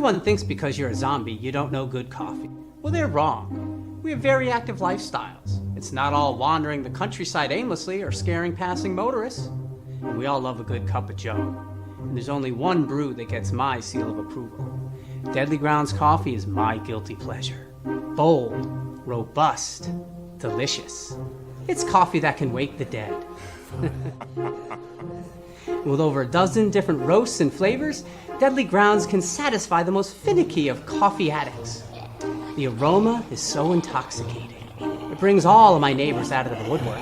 Everyone thinks because you're a zombie, you don't know good coffee. Well, they're wrong. We have very active lifestyles. It's not all wandering the countryside aimlessly or scaring passing motorists. And we all love a good cup of joe. And there's only one brew that gets my seal of approval. Deadly Grounds coffee is my guilty pleasure. Bold, robust, delicious. It's coffee that can wake the dead. With over a dozen different roasts and flavors, Deadly Grounds can satisfy the most finicky of coffee addicts. The aroma is so intoxicating. It brings all of my neighbors out of the woodwork.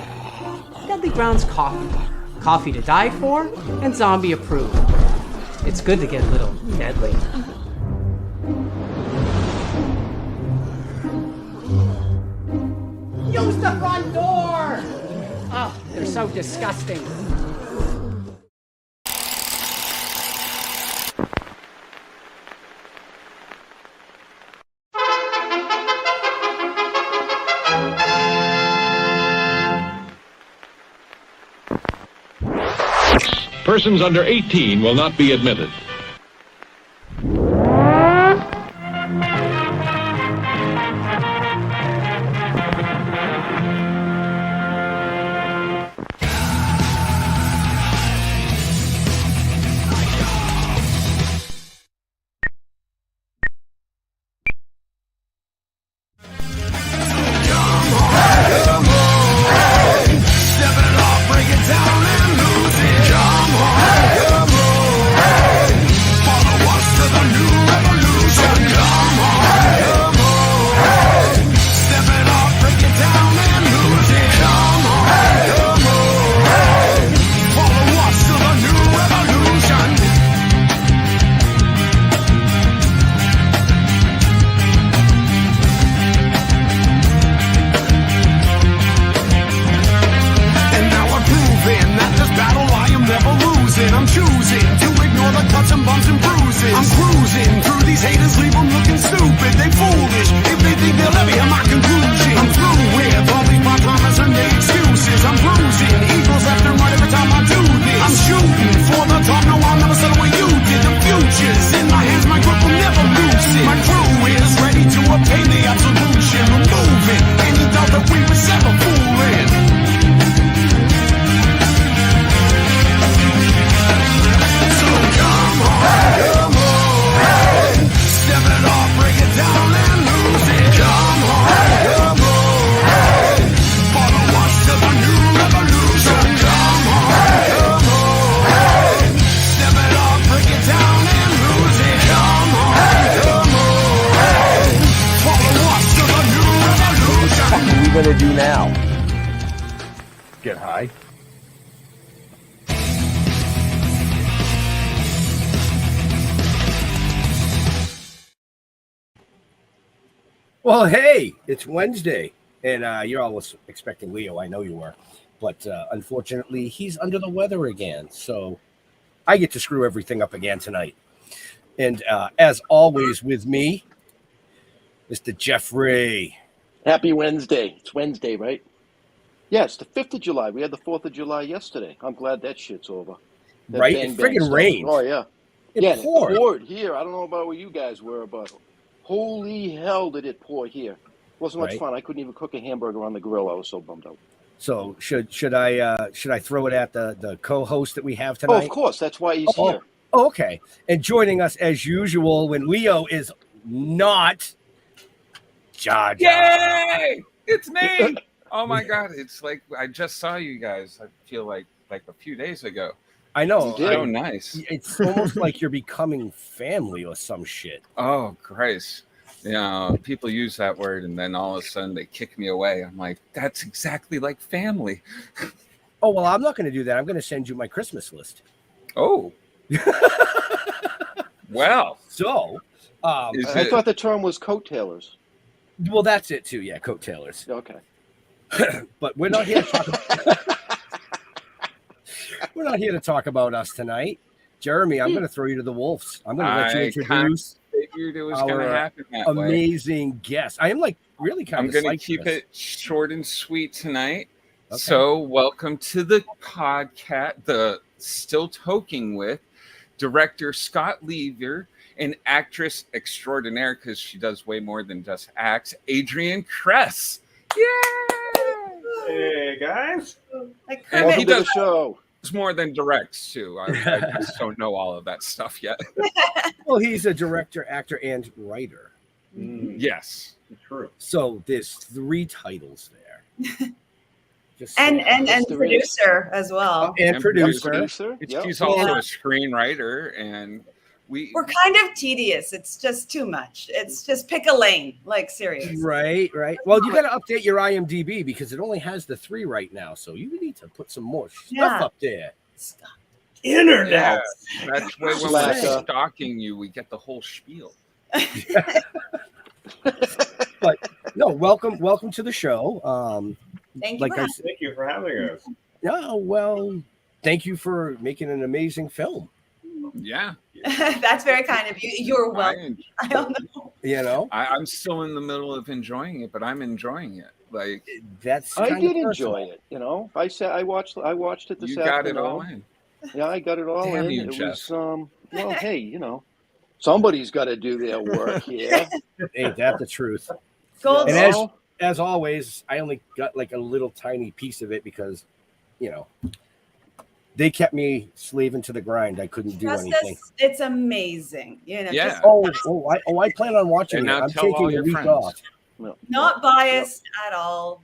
Deadly Grounds coffee. Coffee to die for and zombie approved. It's good to get a little deadly. Use the front door! Oh, they're so disgusting. Persons under 18 will not be admitted. Well, hey, it's Wednesday, and you're always expecting Leo. I know you were, but unfortunately, he's under the weather again, so I get to screw everything up again tonight. And as always with me, Mr. Jeffrey. Happy Wednesday. It's Wednesday, right? Yeah, it's the 5th of July. We had the 4th of July yesterday. I'm glad that shit's over. That right? It friggin' rained. Oh, yeah. It poured here. I don't know about where you guys were, but holy hell did it pour here. Wasn't much fun. I couldn't even cook a hamburger on the grill. I was so bummed out. So should I throw it at the co-host that we have tonight? Oh, of course. That's why he's here. Oh, okay. And joining us as usual when Leo is not Jaja. Yay! It's me. Oh my God. It's like I just saw you guys. I feel like a few days ago. I know. So nice. It's almost like you're becoming family or some shit. Oh, Christ. You know, people use that word and then all of a sudden they kick me away. I'm like, that's exactly like family. Oh, well, I'm not going to do that. I'm going to send you my Christmas list. Oh. Well. So. I thought the term was coattailers. Well, that's it too. Yeah, coattailers. Okay. But we're not here to talk about we're not here to talk about us tonight. Jeremy, I'm going to throw you to the wolves. I'm going to let you introduce figured it was going to happen that amazing guest. I am like really kind of I'm going to keep it short and sweet tonight. Okay. So welcome to the podcast, the Still Toking with director Scott Lever an actress extraordinaire because she does way more than just acts, Adrienne Kress. Yeah. Hey guys. And he Welcome to the does show. more than directs too. I just don't know all of that stuff yet. Well, he's a director, actor, and writer. Yes. True. So there's 3 titles there. Just and Yes, there producer as well. and producer. Yep. He's also a screenwriter, and We're kind of tedious. It's just too much. It's just pick a lane, like seriously. Right. Well, you got to update your IMDb because it only has the 3 right now. So you need to put some more stuff up there. Internet. Yeah, that's why when we're Slacker. stalking you, we get the whole spiel. But no, welcome to the show. Thank you. Like for I having said, Thank you for having us. no, well, thank you for making an amazing film. Yeah. me. That's very kind of you. You're I, welcome. I don't know. You know, I'm still in the middle of enjoying it, but I'm enjoying it. Like, that's I kind did of enjoy it. You know, I watched it this you got afternoon. it all in. Yeah, I got it all Damn in. you, It Jeff. was well, hey, you know, somebody's got to do their work here. Ain't that the truth? Gold. And You know? as always, I only got like a little tiny piece of it because, you know, they kept me slaving to the grind. I couldn't do anything. Justice, it's amazing. You know, Yeah. just I plan on watching And it. now I'm tell all taking a your week friends. off. not biased at all.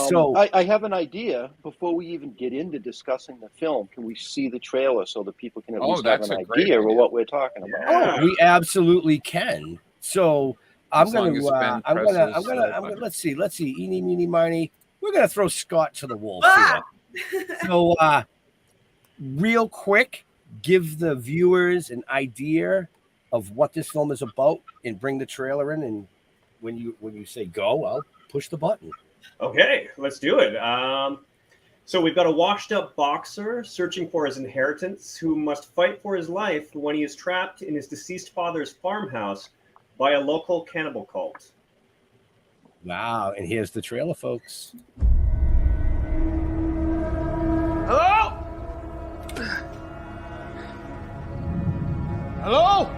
So- I have an idea. Before we even get into discussing the film, can we see the trailer so that people can at Oh, least have that's an a great idea of idea. what we're talking about? Yeah. Oh, we absolutely can. So I'm As long gonna, as Ben I'm presses gonna, the button. let's see, eeny, meeny, miny. We're gonna throw Scott to the wolves Ah! here. So, real quick, give the viewers an idea of what this film is about, and bring the trailer in. And when you say go, I'll push the button. Okay, let's do it. So we've got a washed-up boxer searching for his inheritance who must fight for his life when he is trapped in his deceased father's farmhouse by a local cannibal cult. Wow! And here's the trailer, folks. Hello? Hello?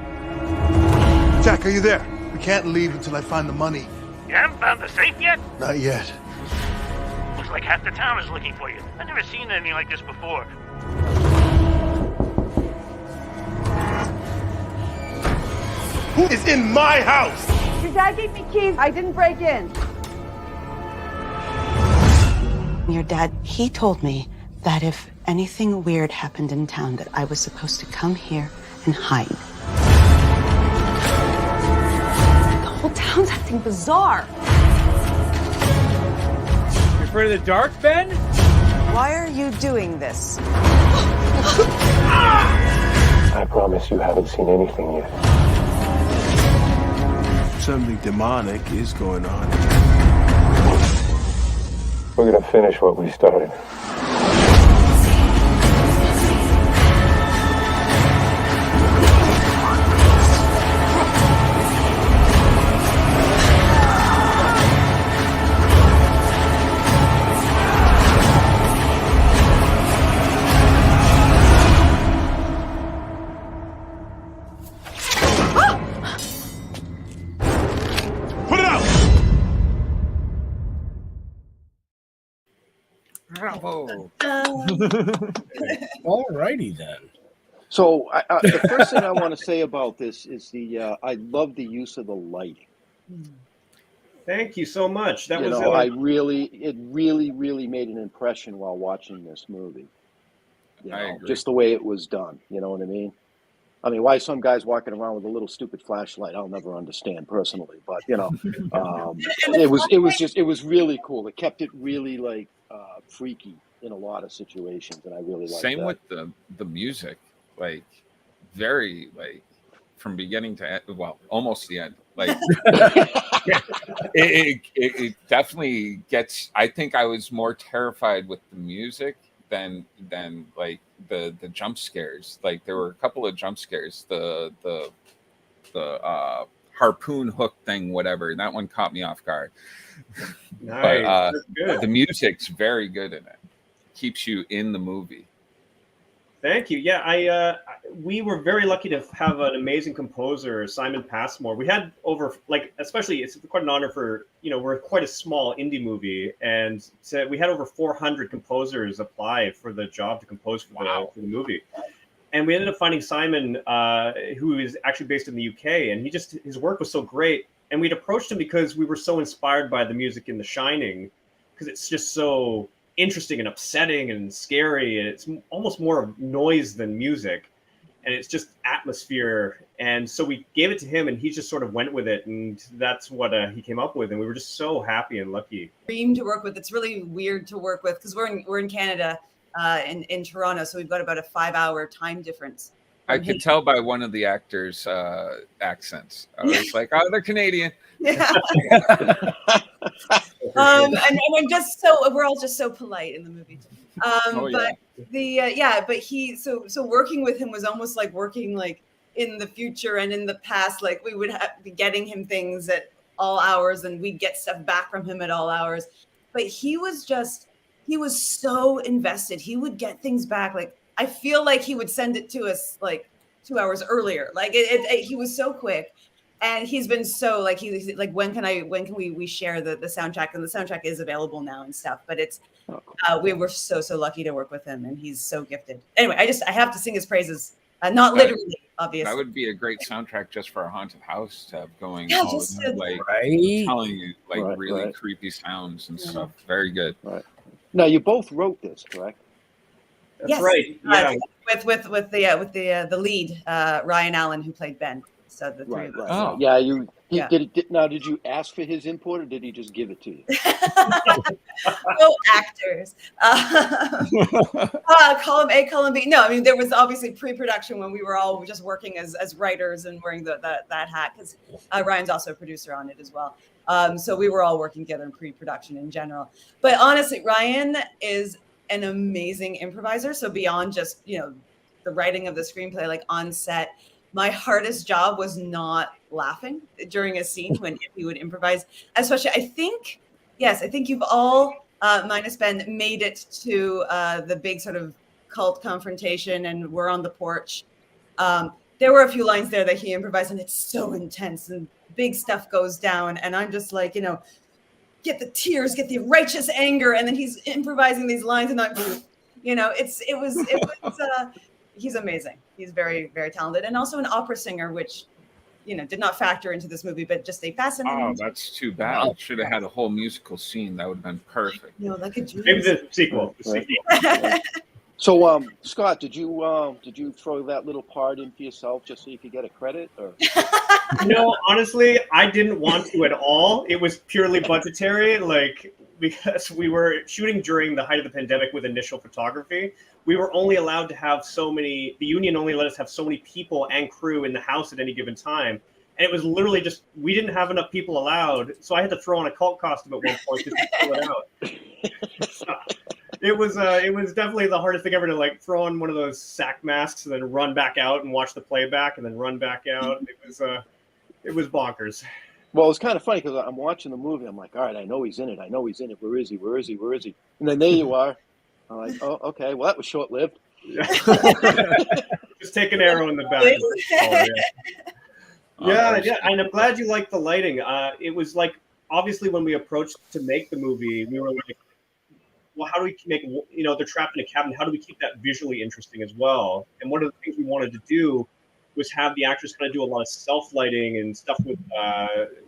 Jack, are you there? We can't leave until I find the money. You haven't found the safe yet? Not yet. Looks like half the town is looking for you. I've never seen anything like this before. Who is in my house? Your dad gave me keys. I didn't break in. Your dad, he told me that if anything weird happened in town, that I was supposed to come here and hide. The whole town's acting bizarre. You afraid of the dark, Ben? Why are you doing this? I promise you haven't seen anything yet. Something demonic is going on. We're gonna finish what we started. Put it out! Bravo. All righty then. So the first thing I want to say about this is I love the use of the lighting. Thank you so much. That You was know, it really made an impression while watching this movie. You I know, agree. just the way it was done. You know what I mean? I mean, why some guys walking around with a little stupid flashlight, I'll never understand personally. But you know, it was really cool. It kept it really like freaky in a lot of situations, and I really liked Same that. with the music, like very like from beginning to end, well, almost the end. Like it definitely gets. I think I was more terrified with the music than like the jump scares. Like there were a couple of jump scares. The harpoon hook thing, whatever. That one caught me off guard. Nice. But That's good. the music's very good in it. Keeps you in the movie. Thank you. Yeah, we were very lucky to have an amazing composer, Simon Passmore. We had over, like, especially it's quite an honor for, we're quite a small indie movie, and so we had over 400 composers apply for the job to compose for the movie. And we ended up finding Simon, who is actually based in the UK, and his work was so great. And we'd approached him because we were so inspired by the music in The Shining, because it's just so interesting and upsetting and scary, and it's almost more of noise than music, and it's just atmosphere. And so we gave it to him, and he just sort of went with it, and that's what he came up with. And we were just so happy and lucky. Dream to work with. It's really weird to work with because we're in Canada, in Toronto, so we've got about a 5-hour time difference. I could tell by one of the actors' accents. I was like, "Oh, they're Canadian." Yeah. And I'm just we're all just so polite in the movie. But so working with him was almost like working like in the future and in the past. Like we would be getting him things at all hours, and we'd get stuff back from him at all hours. But he was so invested. He would get things back. Like I feel like he would send it to us like 2 hours earlier. Like he was so quick. And he's been so like he's like when can we share the soundtrack, and the soundtrack is available now and stuff, but it's we were so lucky to work with him, and he's so gifted. Anyway, I have to sing his praises, not literally, obviously. That would be a great soundtrack just for a haunted house to have going, telling you really creepy sounds and stuff. Very good. Right. Now you both wrote this, correct? That's right. Yeah. With the lead, Ryan Allen, who played Ben. So the three of us. Oh. Yeah, did you ask for his input, or did he just give it to you? Actors. Column A, column B. No, I mean, there was obviously pre-production when we were all just working as writers and wearing that hat, because Ryan's also a producer on it as well. So we were all working together in pre-production in general. But honestly, Ryan is an amazing improviser. So beyond just, the writing of the screenplay, like on set, my hardest job was not laughing during a scene when he would improvise. Especially, I think you've all, minus Ben, made it to the big sort of cult confrontation, and we're on the porch. There were a few lines there that he improvised, and it's so intense, and big stuff goes down, and I'm just like, get the tears, get the righteous anger, and then he's improvising these lines, and I'm, it was. He's amazing. He's very, very talented, and also an opera singer, which, did not factor into this movie, but just a fascinating. Oh, that's too bad. Wow. Should have had a whole musical scene. That would have been perfect. Like a dream. Maybe the sequel. So, Scott, did you throw that little part in for yourself just so you could get a credit, or? No, honestly, I didn't want to at all. It was purely budgetary, because we were shooting during the height of the pandemic with initial photography. We were only allowed to have the union only let us have so many people and crew in the house at any given time. And it was literally just, we didn't have enough people allowed. So I had to throw on a cult costume at one point just to pull it out. So it was definitely the hardest thing ever to throw on one of those sack masks and then run back out and watch the playback and then run back out. It was bonkers. Well, it's kind of funny because I'm watching the movie. I'm like, all right, I know he's in it. Where is he? And then there you are. I'm like, oh, okay. Well, that was short-lived. Yeah. Just take an arrow in the back. Yeah. And I'm glad you liked the lighting. It was obviously when we approached to make the movie, we were like, well, how do we make, they're trapped in a cabin. How do we keep that visually interesting as well? And one of the things we wanted to do was have the actors kind of do a lot of self-lighting and stuff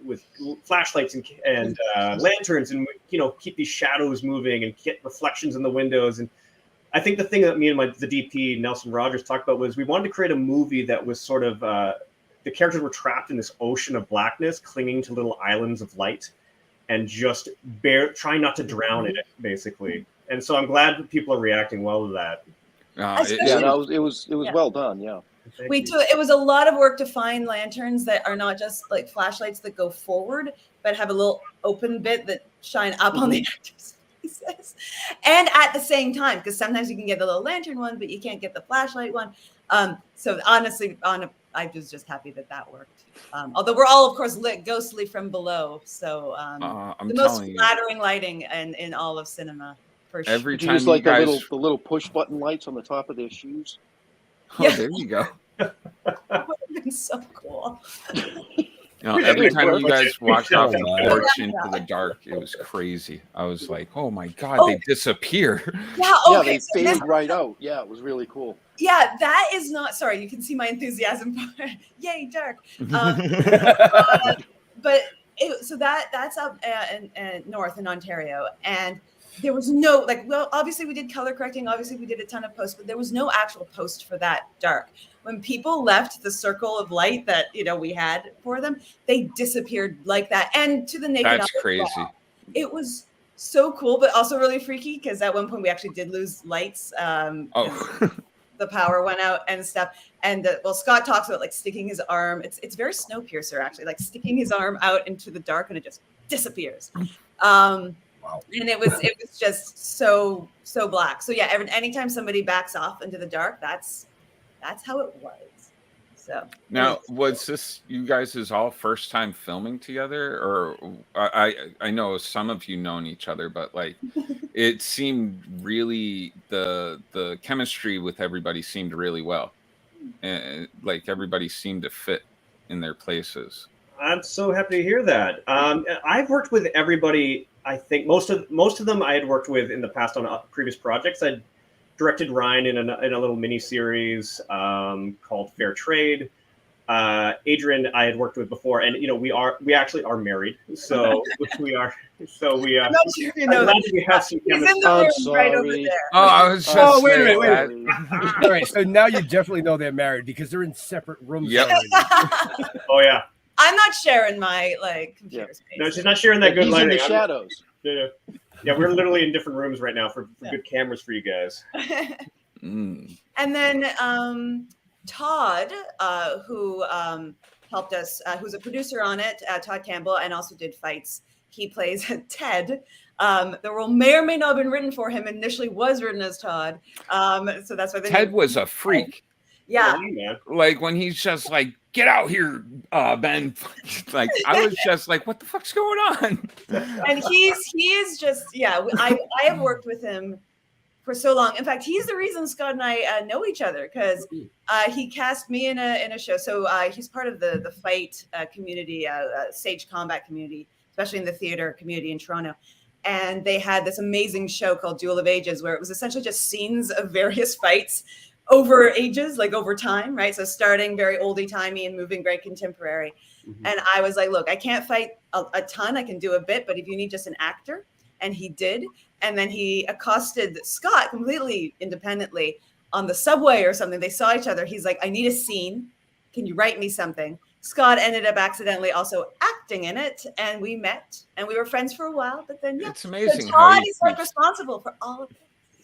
with flashlights and lanterns, and keep these shadows moving and get reflections in the windows. And I think the thing that me and the DP Nelson Rogers talked about was we wanted to create a movie that was sort of the characters were trapped in this ocean of blackness, clinging to little islands of light, and just trying not to drown in it, basically. And so I'm glad that people are reacting well to that. It was well done. Yeah. It was a lot of work to find lanterns that are not just like flashlights that go forward, but have a little open bit that shine up on the actors' faces. And at the same time, because sometimes you can get the little lantern one, but you can't get the flashlight one. So honestly, I was just happy that worked. Although we're all, of course, lit ghostly from below. So the most flattering lighting in all of cinema. For sure. Every Did you time use like you guys, the little push button lights on the top of their shoes? oh, there you go. That would have been so cool. You know, every time you Perfect. guys walked off the Oh, my. porch into the dark, it was crazy. I was like, "Oh my god, Oh. they disappear!" Yeah. Yeah, Okay. they so this- faded right out. Yeah, it was really cool. yeah, that is not. Sorry, you can see my enthusiasm. Yay, dark. But so that's up in north in Ontario, and there was no well, obviously we did color correcting, obviously we did a ton of posts, but there was no actual post for that dark. When people left the circle of light that we had for them, they disappeared like that, and to the naked eye That's as crazy. well. It was so cool, but also really freaky because at one point we actually did lose lights. Oh, The power went out and stuff. And well, Scott talks about like sticking his arm. It's very Snowpiercer actually, like sticking his arm out into the dark and it just disappears. Wow. And it was just so black. So yeah, anytime somebody backs off into the dark, that's how it was. So now was this you guys' all first time filming together, or I know some of you known each other, but like it seemed really the chemistry with everybody seemed really well, and like everybody seemed to fit in their places. I'm so happy to hear that. I've worked with everybody. I think most of them I had worked with in the past on previous projects. I'd directed Ryan in a little mini series called Fair Trade. Adrienne I had worked with before, and we actually are married, so we are. So we. I'm not sure if you know that. We have some He's in chemistry. the room right over there. Oh, I was just wait a saying minute. that. All right, so now you definitely know they're married because they're in separate rooms. Yep. already. Oh yeah. I'm not sharing my computer space. No, she's not sharing that good He's lighting. in the shadows. Yeah, we're literally in different rooms right now for good cameras for you guys. Mm. And then Todd, who helped us, who's a producer on it, Todd Campbell, and also did fights. He plays Ted. The role may or may not have been written for him. Initially was written as Todd. So that's why Ted was a freak. Yeah. Like when he's just like, "Get out here, Ben." Like I was just like, "What the fuck's going on?" And he is just I have worked with him for so long. In fact, he's the reason Scott and I know each other because he cast me in a show. So he's part of the fight community, stage combat community, especially in the theater community in Toronto. And they had this amazing show called Duel of Ages, where it was essentially just scenes of various fights over ages, like over time, right? So starting very oldie-timey and moving very contemporary. Mm-hmm. And I was like, look, I can't fight a ton. I can do a bit, but if you need just an actor, and he did. And then he accosted Scott completely independently on the subway or something. They saw each other. He's like, I need a scene. Can you write me something? Scott ended up accidentally also acting in it, and we met, and we were friends for a while. But then, it's amazing. So Todd is like responsible for all of it.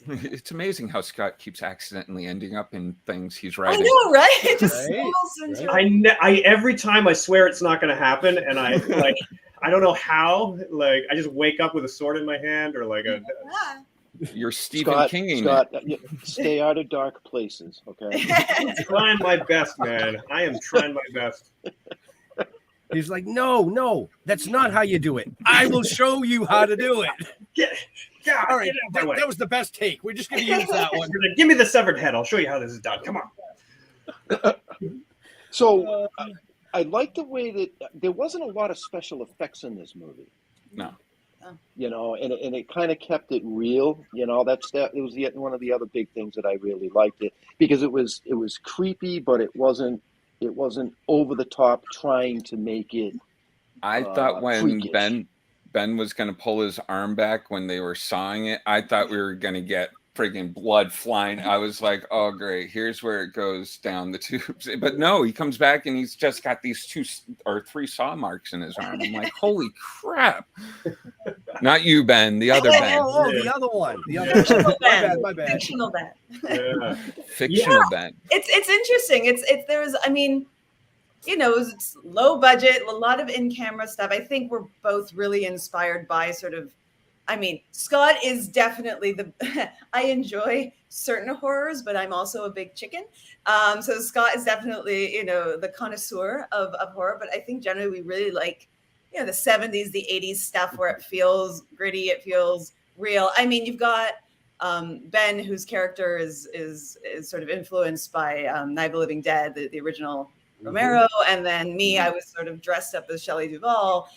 It's amazing how Scott keeps accidentally ending up in things he's writing. I know, right? It just stumbles into I every time I swear it's not going to happen, and I like I don't know how. Like I just wake up with a sword in my hand, or like a. You're Stephen King. Scott, stay out of dark places, okay? I'm trying my best, man. I am trying my best. He's like, no, that's not how you do it. I will show you how to do it. All right, that was the best take. We're just going to use that one. Give me the severed head. I'll show you how this is done. Come on. So I like the way that there wasn't a lot of special effects in this movie. No. And it kind of kept it real. It was one of the other big things that I really liked it because it was creepy, but it wasn't over the top trying to make it. I thought when freakish. Ben was going to pull his arm back when they were sawing it, I thought we were going to get friggin' blood flying. I was like, oh, great. Here's where it goes down the tubes. But no, he comes back and he's just got these 2 or 3 saw marks in his arm. I'm like, holy crap. Not you, Ben. The other Ben. Oh, the other one. The other Fictional Ben. My bad. Fictional Ben. Yeah. Fictional Ben. It's interesting. It's low budget, a lot of in-camera stuff. I think we're both really inspired by Scott is definitely I enjoy certain horrors, but I'm also a big chicken. So Scott is definitely, the connoisseur of horror, but I think generally we really like, the 70s, the 80s stuff where it feels gritty, it feels real. I mean, you've got Ben, whose character is sort of influenced by Night of the Living Dead, the original Romero, and then me, I was sort of dressed up as Shelley Duvall,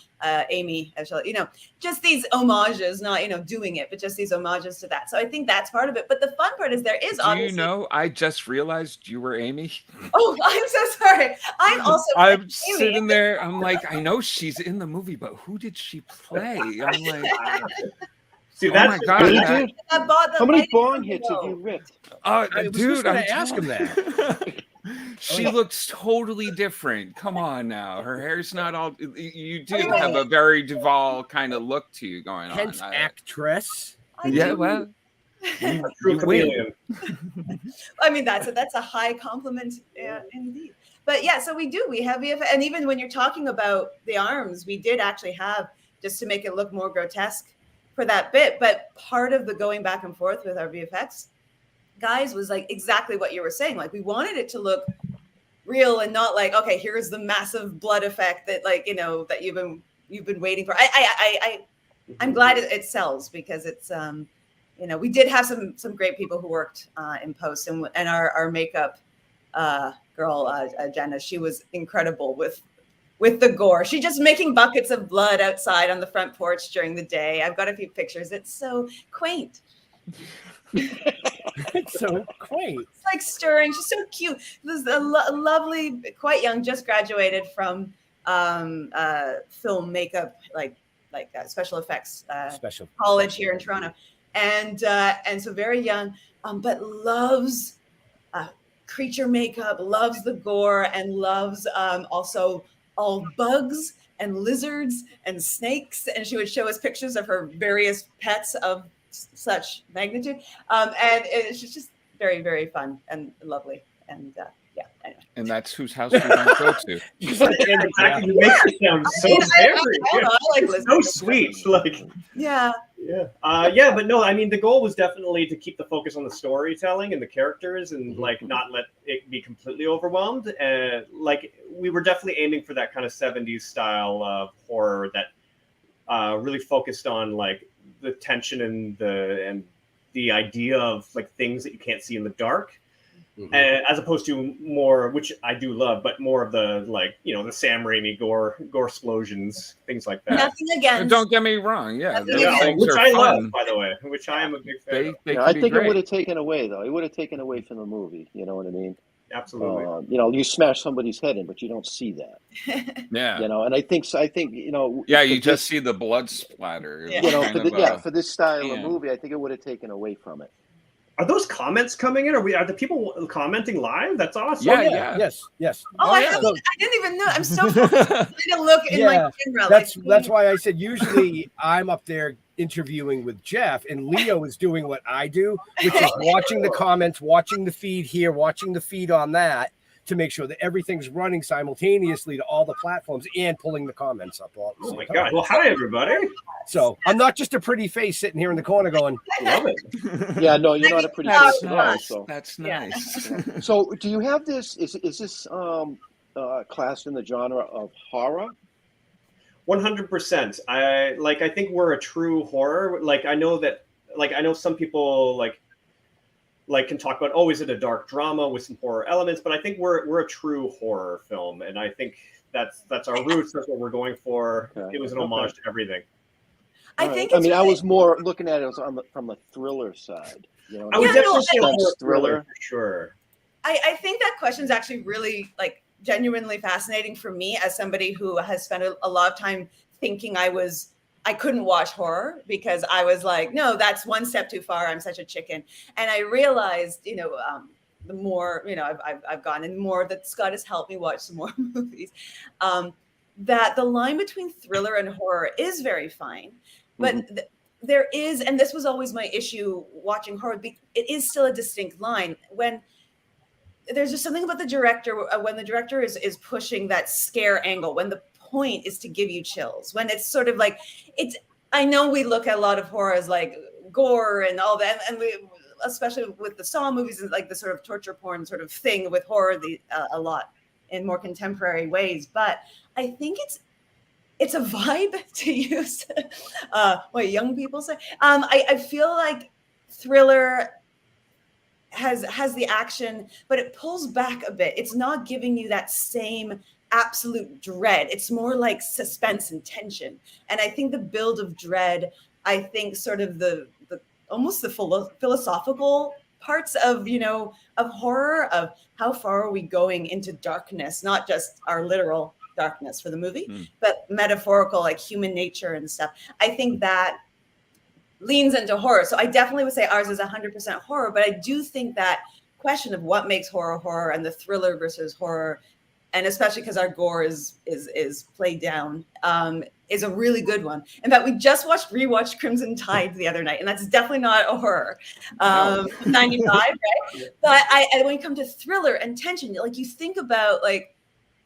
Amy as Shelley, just these homages, not, doing it, but just these homages to that. So I think that's part of it. But the fun part is there is obviously. I just realized you were Amy. Oh, I'm so sorry. I'm sitting there. I'm like, I know she's in the movie, but who did she play? I'm like, see, oh my God. How many bong hits have you ripped? Dude, I'm ask him that. She looks totally different. Come on now. Her hair's not all. You do have a very Duvall kind of look to you going on. Hence actress. Yeah, well. True chameleon. I mean, that's a high compliment indeed. But yeah, so we have, and even when you're talking about the arms, we did actually have, just to make it look more grotesque for that bit. But part of the going back and forth with our VFX guys was like exactly what you were saying. Like we wanted it to look real and not like, okay, here's the massive blood effect that that you've been waiting for. I'm glad it sells because it's we did have some great people who worked in post, and our makeup girl Jenna, she was incredible with the gore. She's just making buckets of blood outside on the front porch during the day. I've got a few pictures. It's so quaint. It's so quaint. It's like stirring. She's so cute. This is a lovely, quite young, just graduated from film makeup, like special effects college here in Toronto, and so very young, but loves creature makeup, loves the gore, and loves also all bugs and lizards and snakes. And she would show us pictures of her various pets of such magnitude, and it's just very, very fun and lovely, and anyway. And that's whose house we don't go to. Exactly, you make it sound so scary. So sweet, but no, I mean the goal was definitely to keep the focus on the storytelling and the characters, and not let it be completely overwhelmed. We were definitely aiming for that kind of 70s style of horror that really focused on the tension and the idea of things that you can't see in the dark, as opposed to more, which I do love, but more of the the Sam Raimi gore explosions, things like that. Nothing against. Don't get me wrong, which I love, by the way, which I am a big fan. I think it would have taken away though. It would have taken away from the movie. You know what I mean? Absolutely. You smash somebody's head in, but you don't see that. Yeah. And I think. Yeah, you just see the blood splatter. For this style of movie, I think it would have taken away from it. Are those comments coming in? Are the people commenting live? That's awesome. Yeah. Yes. Oh, I didn't even know. I'm so trying to look in my camera. That's why I said usually I'm up there interviewing with Jeff, and Leo is doing what I do, which is watching the comments, watching the feed here, watching the feed on that, to make sure that everything's running simultaneously to all the platforms and pulling the comments up. Oh my God. Well, hi, everybody. So I'm not just a pretty face sitting here in the corner going, I love it. Yeah, no, you're not a pretty face at all. So. That's nice. So do you have this, is this classed in the genre of horror? 100%. I think we're a true horror. I know some people can talk about, is it a dark drama with some horror elements? But I think we're a true horror film, and I think that's our roots. That's what we're going for. Okay. It was an homage to everything. I think. I was more looking at it from the thriller side. I would definitely say a thriller for sure. I think that question is actually really genuinely fascinating for me as somebody who has spent a lot of time thinking I couldn't watch horror because I was like, no, that's one step too far. I'm such a chicken. And I realized, the more, I've gone and more that Scott has helped me watch some more movies, that the line between thriller and horror is very fine. But there is, and this was always my issue watching horror, it is still a distinct line. When there's just something about the director, when the director is pushing that scare angle, when the point is to give you chills, when it's sort of I know we look at a lot of horror as gore and all that, and we, especially with the Saw movies, and the sort of torture porn sort of thing with horror, a lot in more contemporary ways. But I think it's a vibe to use what young people say. I feel like thriller has the action, but it pulls back a bit. It's not giving you that same absolute dread. It's more like suspense and tension. And I think the build of dread, I think sort of the almost the philosophical parts of, you know, of horror, of how far are we going into darkness, not just our literal darkness for the movie, but metaphorical, like human nature and stuff. I think that leans into horror. So I definitely would say ours is 100% horror, but I do think that question of what makes horror and the thriller versus horror, and especially because our gore is played down, is a really good one. In fact, we just rewatched Crimson Tide the other night, and that's definitely not a horror. 95, right? But when you come to thriller and tension, like you think about like,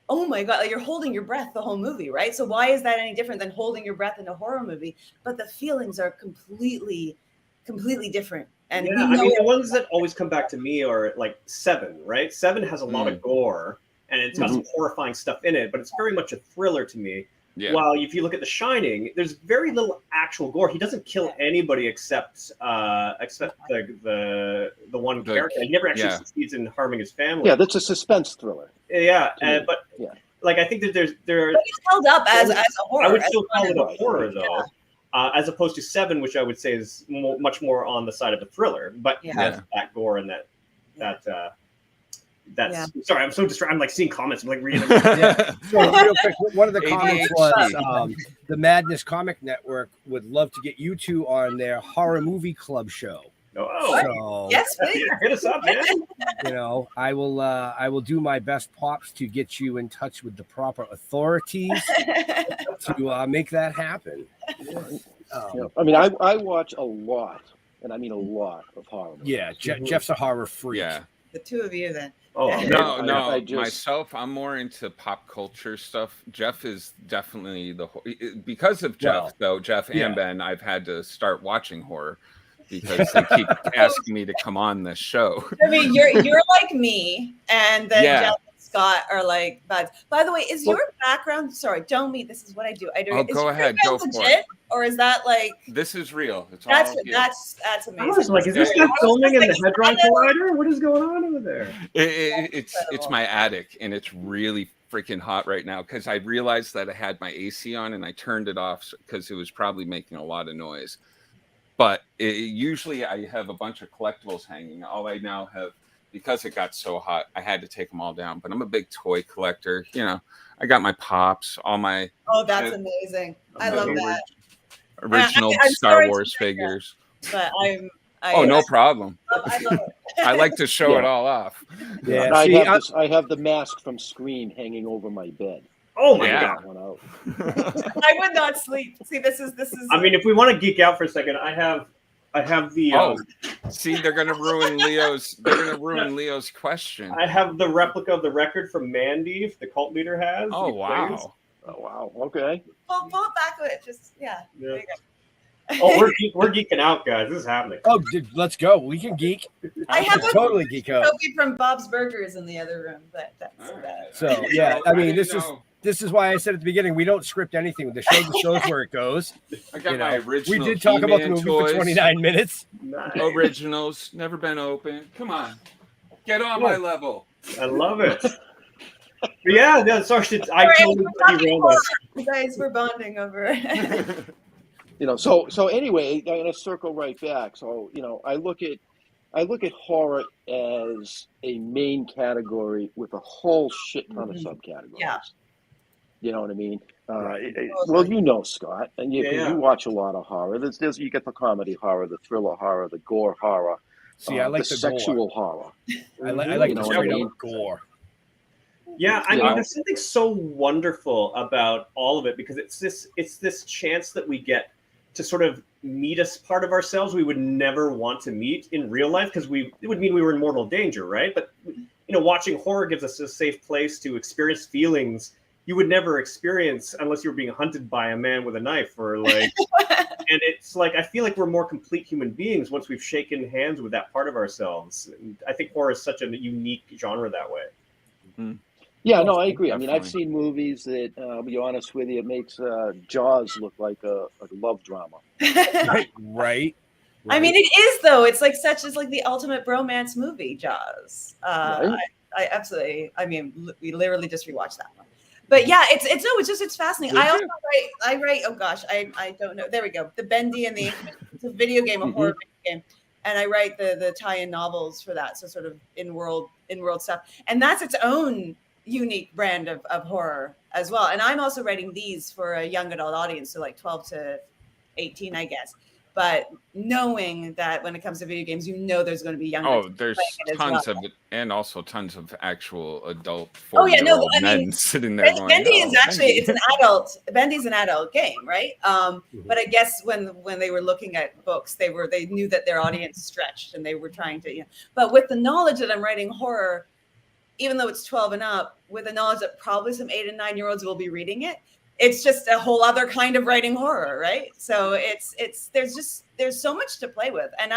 oh my God, like you're holding your breath the whole movie, right? So why is that any different than holding your breath in a horror movie? But the feelings are completely different. And yeah, I mean, the ones that always come back to me are like Seven, right? Seven has a lot of gore, and it's got some horrifying stuff in it, but it's very much a thriller to me. Yeah. While if you look at The Shining, there's very little actual gore. He doesn't kill anybody except the one character. He never actually succeeds in harming his family. Yeah, that's a suspense thriller. Yeah, but like I think that there. But it's held up as a horror. I would still call it a horror though, as opposed to Seven, which I would say is much more on the side of a thriller, but has that gore and that's sorry, I'm so distracted. I'm like seeing comments. I'm like reading. So real quick, one of the comments was the Madness Comic Network would love to get you two on their horror movie club show. Oh, so, yes, please. Hit us up, man. You know, I will do my best, Pops, to get you in touch with the proper authorities to make that happen. I mean, I watch a lot, and I mean a lot of horror movies. Yeah, Jeff's a horror freak. Yeah. The two of you then. Oh no! Myself, I'm more into pop culture stuff. Jeff is definitely because of Jeff, Jeff and Ben, I've had to start watching horror because they keep asking me to come on this show. I mean, you're like me, and then Jeff and Scott are like buds. By the way, is your background? Sorry, don't me. This is what I do. Go ahead. Go for it. Or is that like? This is real. It's that's all amazing. I was like, is this guy filming in the Hadron Collider? What is going on over there? It's my attic, and it's really freaking hot right now because I realized that I had my AC on and I turned it off because it was probably making a lot of noise. But usually I have a bunch of collectibles hanging. All I now have, because it got so hot, I had to take them all down. But I'm a big toy collector. You know, I got my Pops, all my. Oh, that's amazing! I love that. Original Star Wars figures. But no problem. I love it. I like to show it all off. Yeah, I have the mask from Scream hanging over my bed. Oh my God! I would not sleep. See, this is. I mean, if we want to geek out for a second, I have the. See, they're gonna ruin Leo's. They're gonna ruin Leo's question. I have the replica of the record from Mandy, the cult leader has. Oh wow! Oh wow! Okay. Pull it back with it. Just There you go. Oh, we're geeking out, guys. This is happening. Oh, dude, let's go. We can geek. I have totally geek out. Trophy from Bob's Burgers in the other room, but that's So yeah, I mean, this is why I said at the beginning we don't script anything. The show just shows where it goes. I got my original. We did talk about the movie toys. for 29 minutes. Nice. Originals, never been open. Come on, get on my level. I love it. But yeah, no, sorry, I totally derailed us. You guys were bonding over. You know, so anyway, I'm gonna circle right back. So you know, I look at horror as a main category with a whole shit ton of subcategories. Yeah. You know what I mean? Well, you know, Scott, and you watch a lot of horror. There's you get the comedy horror, the thriller horror, the gore horror. See, I like the sexual gore. horror. I like the straight up gore. Yeah, I mean, there's something so wonderful about all of it because it's this chance that we get to sort of meet a part of ourselves we would never want to meet in real life because it would mean we were in mortal danger, right? But you know, watching horror gives us a safe place to experience feelings you would never experience unless you were being hunted by a man with a knife or like. And it's like I feel like we're more complete human beings once we've shaken hands with that part of ourselves. And I think horror is such a unique genre that way. Mm-hmm. Yeah, no, I agree. I mean, I've Definitely. seen movies that, I'll be honest with you, it makes Jaws look like a love drama. Right. I mean, it is though. It's like such as like the ultimate bromance movie, Jaws. Right. I absolutely. I mean, we literally just rewatched that one. But yeah, it's fascinating. Did I also you? write. Oh gosh, I don't know. There we go. The Bendy and the it's a video game, a horror video game, and I write the tie-in novels for that. So sort of in world stuff, and that's its own unique brand of horror as well. And I'm also writing these for a young adult audience, so like 12 to 18, I guess. But knowing that when it comes to video games, there's going to be younger. Oh, there's tons of it, and also tons of actual adult 40-year-old men sitting there going, Bendy is actually Bendy. it's an adult. Bendy's an adult game, right? But I guess when they were looking at books, they knew that their audience stretched, and they were trying to. But with the knowledge that I'm writing horror, even though it's 12 and up, with the knowledge that probably some 8 and 9-year-olds will be reading it. It's just a whole other kind of writing horror, right? So there's so much to play with, and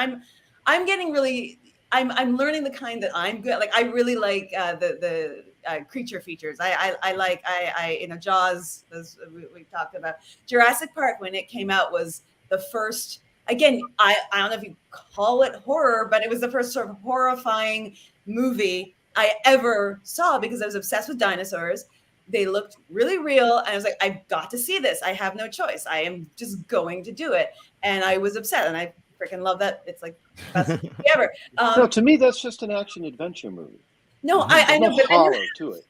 I'm getting really I'm learning the kind that I'm good. Like I really like the creature features. I Jaws, as we talked about. Jurassic Park when it came out was the first. Again, I don't know if you call it horror, but it was the first sort of horrifying movie I ever saw because I was obsessed with dinosaurs. They looked really real. And I was like, I've got to see this. I have no choice. I am just going to do it. And I was upset. And I freaking love that. It's like the best movie ever. No, to me, that's just an action adventure movie. No, I know. No horror to it.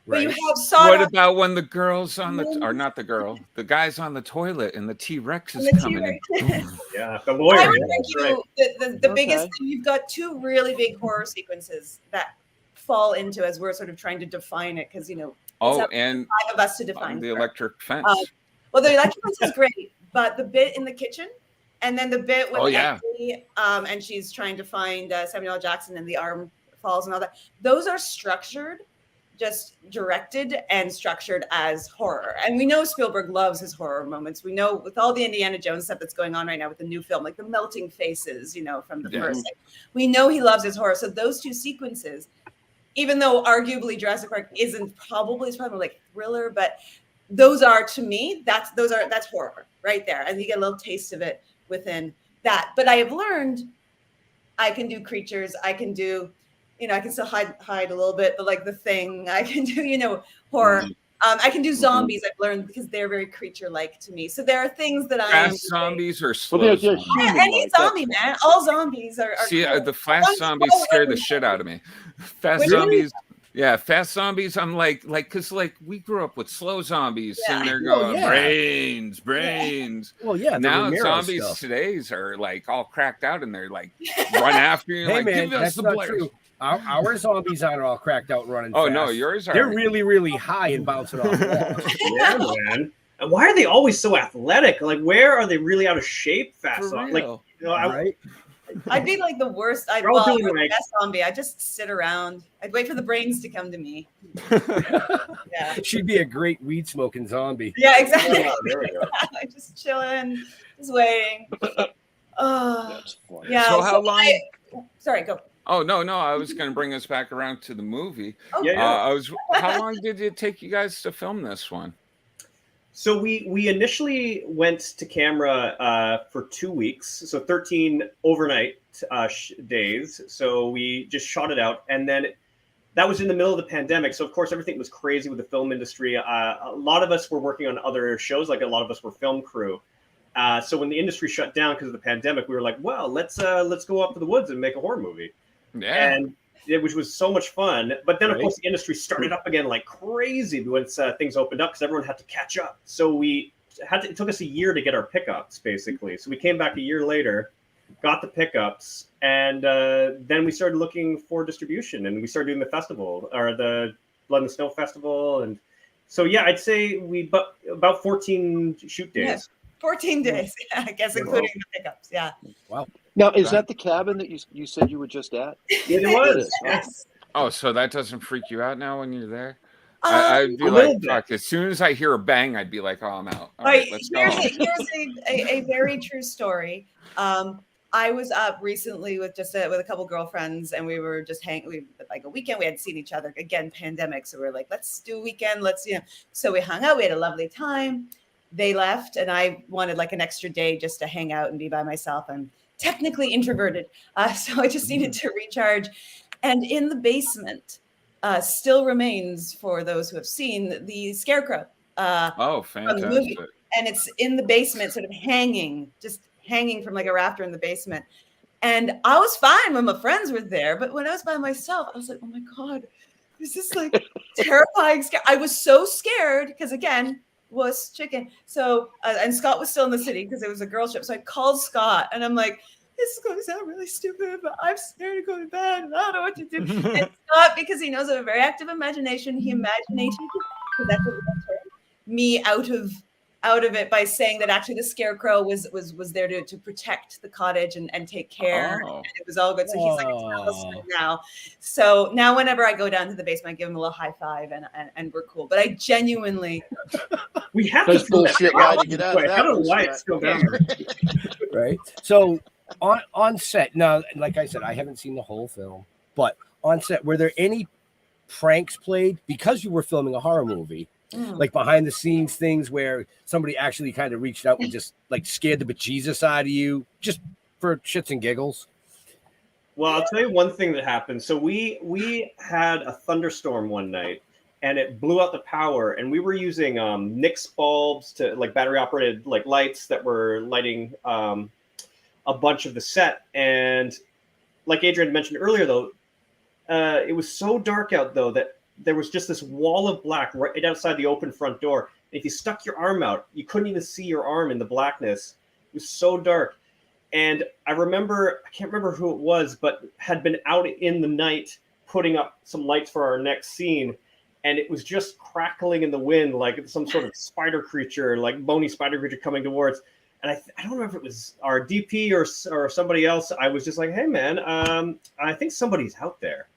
But you have What about when the girls on the guys on the toilet and the T-Rex is coming in? Yeah, the lawyer. I would argue the biggest thing, you've got two really big horror sequences that fall into as we're sort of trying to define it because And 5 of us to define the electric fence. Well, the electric fence is great, but the bit in the kitchen, and then the bit with Emily, and she's trying to find Samuel L. Jackson and the arm falls and all that. Those are structured, just directed and structured as horror. And we know Spielberg loves his horror moments. We know with all the Indiana Jones stuff that's going on right now with the new film, like the melting faces, from the first. We know he loves his horror. So those two sequences, even though arguably Jurassic Park it's probably like thriller, but those are, to me, that's horror right there. And you get a little taste of it within that. But I have learned I can do creatures. I can do, I can still hide a little bit, but like The Thing, I can do, horror. I can do zombies. I've learned because they're very creature-like to me. So there are things that Fast zombies or slow zombies? Any zombie, man. All zombies are See, cool. the fast zombies scare the shit out of me. Fast zombies. Yeah, fast zombies. I'm like, because we grew up with slow zombies, and they're going brains. Well, yeah. Now zombies today's are like all cracked out, and they're like run after you. Hey like, man, give us that's the not Blairs. true. Our zombies aren't all cracked out running. Oh fast. no, yours are. They're really, really high and bouncing off walls. Yeah, man. And why are they always so athletic? Like, where are they really out of shape? Fast, like, right? I'd be like the worst. I'm the best zombie. I just sit around. I'd wait for the brains to come to me. Yeah, She'd be a great weed smoking zombie. Yeah, exactly. Oh, there we go. Just chilling, just waiting. That's funny. Yeah. So how long? Sorry, go. Oh no, I was going to bring us back around to the movie. Oh, How long did it take you guys to film this one? So we initially went to camera for 2 weeks, so 13 overnight days. So we just shot it out, and then that was in the middle of the pandemic. So of course everything was crazy with the film industry. A lot of us were working on other shows, like a lot of us were film crew. So when the industry shut down because of the pandemic, we were like, well, let's go up to the woods and make a horror movie. Yeah. And which was so much fun. But then, of course, the industry started up again like crazy once things opened up because everyone had to catch up. So it took us a year to get our pickups, basically. So we came back a year later, got the pickups, and then we started looking for distribution. And we started doing the festival, or the Blood and Snow Festival. And so, yeah, I'd say about 14 shoot days. Yeah, 14 days, I guess, including the pickups. Yeah. Wow. Now, is that the cabin that you said you were just at? It was. Yes. Oh, so that doesn't freak you out now when you're there? I'd be like, fuck, as soon as I hear a bang, I'd be like, oh, I'm out. All right, let's go. Here's a very true story. I was up recently with with a couple girlfriends, and we were just like a weekend. We hadn't seen each other again, pandemic. So we are like, let's do a weekend. So we hung out. We had a lovely time. They left, and I wanted like an extra day just to hang out and be by myself. I'm technically introverted, so I just needed to recharge. And in the basement, still remains, for those who have seen, the scarecrow. Oh, fantastic! From the movie. And it's in the basement, sort of hanging from like a rafter in the basement. And I was fine when my friends were there, but when I was by myself, I was like, oh my God, this is like terrifying. I was so scared because, again, was chicken. So, and Scott was still in the city because it was a girls' trip. So I called Scott and I'm like, this is going to sound really stupid, but I'm scared to go to bed and I don't know what to do. And Scott, because he knows I have a very active imagination, he imaginated, because that's what me out of it by saying that actually the scarecrow was there to protect the cottage and take care. And it was all good. So he's like, it's now. So now whenever I go down to the basement, I give him a little high five and we're cool. But I genuinely we have to bullshit lie to get out of that. I don't know why it's still down there. Right. So on set, now, like I said, I haven't seen the whole film, but on set, were there any pranks played because you were filming a horror movie? Like behind the scenes things where somebody actually kind of reached out and just like scared the bejesus out of you just for shits and giggles? Well, I'll tell you one thing that happened. So we had a thunderstorm one night and it blew out the power, and we were using Nix bulbs to like battery operated like lights that were lighting a bunch of the set. And like Adrienne mentioned earlier, though, it was so dark out though that there was just this wall of black right outside the open front door. And if you stuck your arm out, you couldn't even see your arm in the blackness. It was so dark. And I can't remember who it was, but had been out in the night putting up some lights for our next scene. And it was just crackling in the wind, like some sort of spider creature, like bony spider creature coming towards. And I don't know if it was our DP or somebody else. I was just like, hey, man, I think somebody's out there.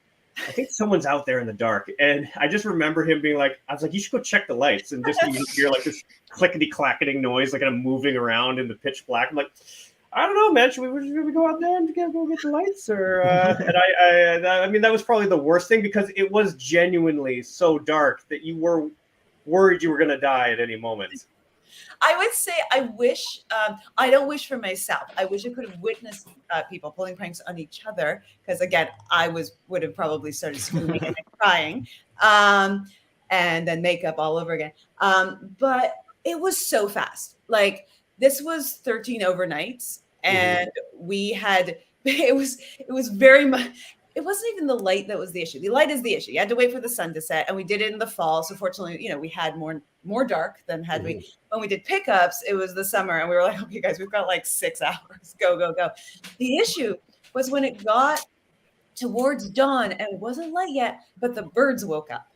I think someone's out there in the dark. And I just remember him being like, I was like, you should go check the lights. And just you hear like this clickety-clacketing noise, like kind of moving around in the pitch black. I'm like, I don't know, man. Should we go out there and go get the lights? Or and I mean, that was probably the worst thing because it was genuinely so dark that you were worried you were going to die at any moment. I would say I wish, I don't wish for myself. I wish I could have witnessed people pulling pranks on each other. Because again, I would have probably started screaming and crying and then makeup all over again. But it was so fast. Like this was 13 overnights and we had, it was very much, it wasn't even the light that was the issue. The light is the issue. You had to wait for the sun to set, and we did it in the fall. So fortunately, we had more dark than had we when we did pickups. It was the summer, and we were like, okay, guys, we've got like 6 hours. Go, go, go. The issue was when it got towards dawn, and it wasn't light yet, but the birds woke up.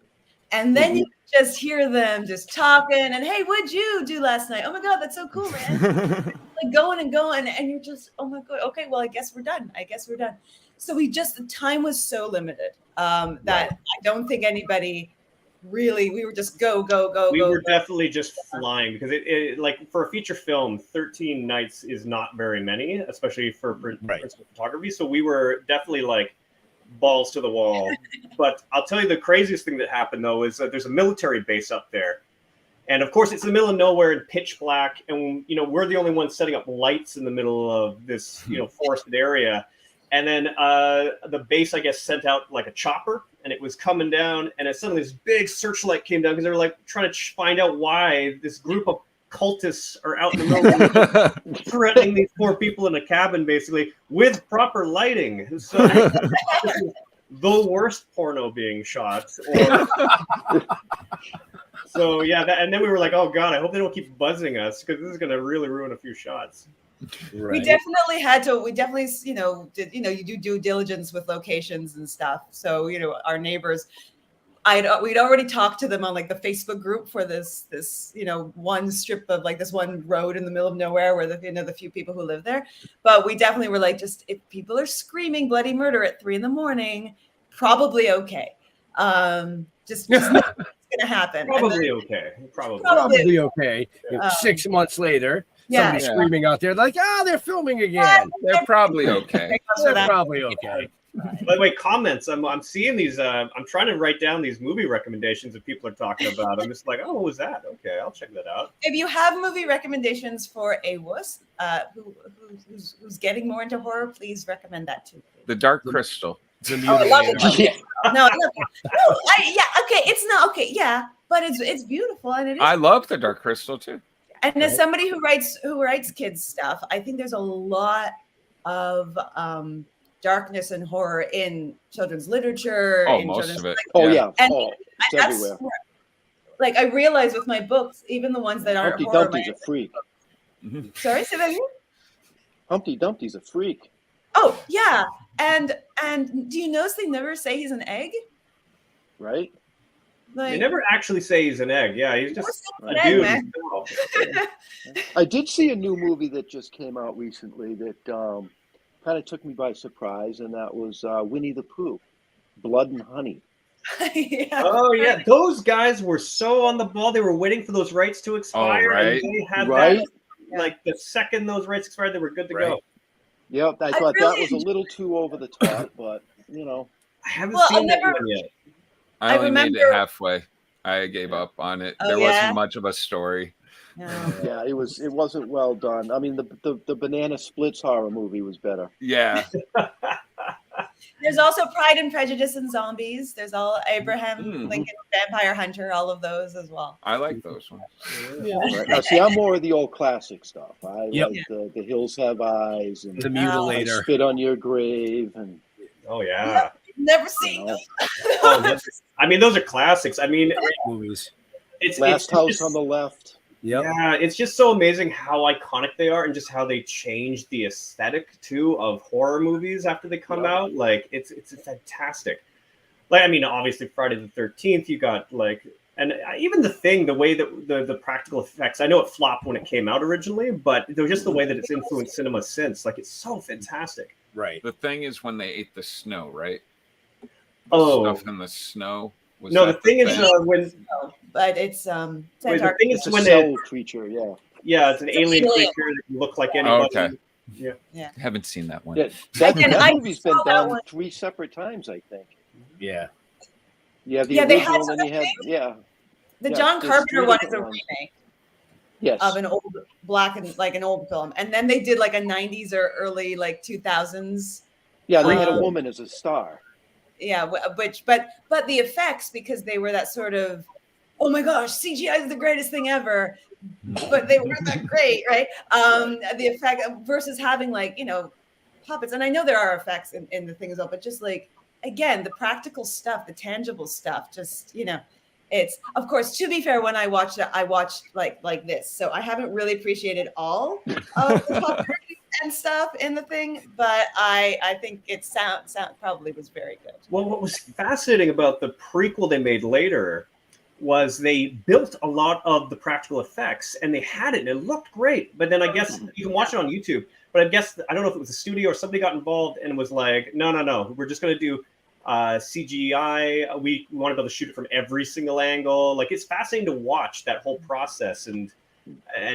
And then you could just hear them just talking and, hey, what'd you do last night? Oh my God, that's so cool, man. Like going and going. And you're just, oh my God, okay, well, I guess we're done. So the time was so limited that I don't think anybody really, we were just go. We were definitely just flying because it like for a feature film, 13 nights is not very many, especially for principal photography. So we were definitely like balls to the wall. But I'll tell you the craziest thing that happened though is that there's a military base up there. And of course it's in the middle of nowhere in pitch black. And we're the only ones setting up lights in the middle of this, forested area. And then the base, I guess, sent out like a chopper and it was coming down. And suddenly this big searchlight came down because they were like trying to find out why this group of cultists are out in the middle threatening these poor people in a cabin, basically, with proper lighting. So this is the worst porno being shot. So, yeah. And then we were like, oh, God, I hope they don't keep buzzing us because this is going to really ruin a few shots. Right. We definitely had to. We definitely, did you do due diligence with locations and stuff. So our neighbors, we'd already talked to them on like the Facebook group for this one strip of like this one road in the middle of nowhere where the few people who live there. But we definitely were like, just if people are screaming bloody murder at 3 a.m, probably okay. Just it's gonna happen. Probably okay. Probably okay. 6 months later. Somebody screaming out there like, they're filming again. They're probably okay. They're probably okay. By the way, comments. I'm seeing these. I'm trying to write down these movie recommendations that people are talking about. I'm just like, oh, what was that? Okay, I'll check that out. If you have movie recommendations for a wuss who's getting more into horror, please recommend that too. The Dark Crystal. I love it. Yeah. No, okay. It's not okay. Yeah, but it's beautiful and it is. I love the Dark Crystal too. And as somebody who writes kids stuff, I think there's a lot of darkness and horror in children's literature. Oh, in most of it. And it's everywhere. Like I realize with my books, even the ones that aren't Humpty horror. Dumpty's a freak. Sorry, say that again? Humpty Dumpty's a freak. Oh yeah, and do you notice they never say he's an egg? Right. Like, They never actually say he's an egg. Yeah, he's just a egg, dude. man. I did see a new movie that just came out recently that kind of took me by surprise, and that was Winnie the Pooh, Blood and Honey. Oh yeah, those guys were so on the ball. They were waiting for those rights to expire, right. and they had Right. that. Like the second those rights expired, they were good to go. Yep, I thought that was a little too over the top, but I haven't Well, seen that I'll one yet. I only made remember- it halfway. I gave up on it. Oh, There yeah? wasn't much of a story. yeah, it wasn't well done. I mean, the Banana Splits horror movie was better. Yeah. There's also Pride and Prejudice and Zombies. There's all Abraham Lincoln Vampire Hunter, all of those as well. I like those ones. Right. Now, see, I'm more of the old classic stuff. I Yep. like the Hills Have Eyes and The Mutilator. Spit on Your Grave and Oh yeah. Never seen them. I mean, those are classics. I mean, Movies. it's Last House just- on the Left. Yep. Yeah, it's just so amazing how iconic they are and just how they changed the aesthetic too of horror movies after they come out. Like it's fantastic. Like I mean, obviously Friday the 13th, you got like, and even The Thing, the way that the practical effects. I know it flopped when it came out originally, but they're just the way that it's influenced cinema since. Like it's so fantastic. Right. The thing is when they ate the snow, right? Oh. Stuff in the snow. Was No, that the thing is when. But it's Wait, the thing is It's a when cell creature, yeah, it's an alien alien. creature that can look like anybody. okay. Yeah. Haven't seen that one. Yeah, that I movie's been saw that done one. 3 separate times, I think. Yeah. You have the Yeah, they had original, and then you have The Yeah, John there's Carpenter 3 one is a different ones. remake Yes. of an old black and like an old film, and then they did like a 90s or early like 2000s. Yeah, they had a um, woman as a star. Yeah, but the effects, because they were that sort of, oh my gosh, CGI is the greatest thing ever, but they weren't that great, right? The effect versus having like puppets, and I know there are effects in the thing as well, but just like again the practical stuff, the tangible stuff, just it's of course, to be fair, when I watched it, I watched like this, so I haven't really appreciated all of the puppetry and stuff in the thing, but I think it sound probably was very good. Well, what was fascinating about the prequel they made later was they built a lot of the practical effects and they had it and it looked great. But then I guess you can watch it on YouTube. But I guess I don't know if it was a studio or somebody got involved and was like, no, we're just going to do CGI. We want to be able to shoot it from every single angle. Like it's fascinating to watch that whole process and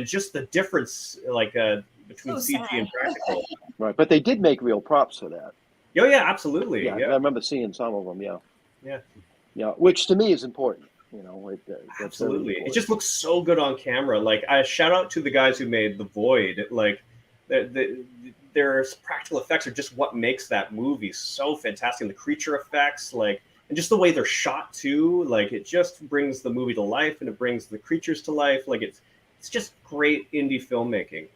just the difference between CG and practical. Right, but they did make real props for that. Oh yeah, absolutely. Yeah, Yeah. I remember seeing some of them. Yeah. Yeah, which to me is important. That's Absolutely. very It just looks so good on camera. Like I shout out to the guys who made The Void. Like their practical effects are just what makes that movie so fantastic. And the creature effects, and just the way they're shot too. Like it just brings the movie to life and it brings the creatures to life. Like it's just great indie filmmaking.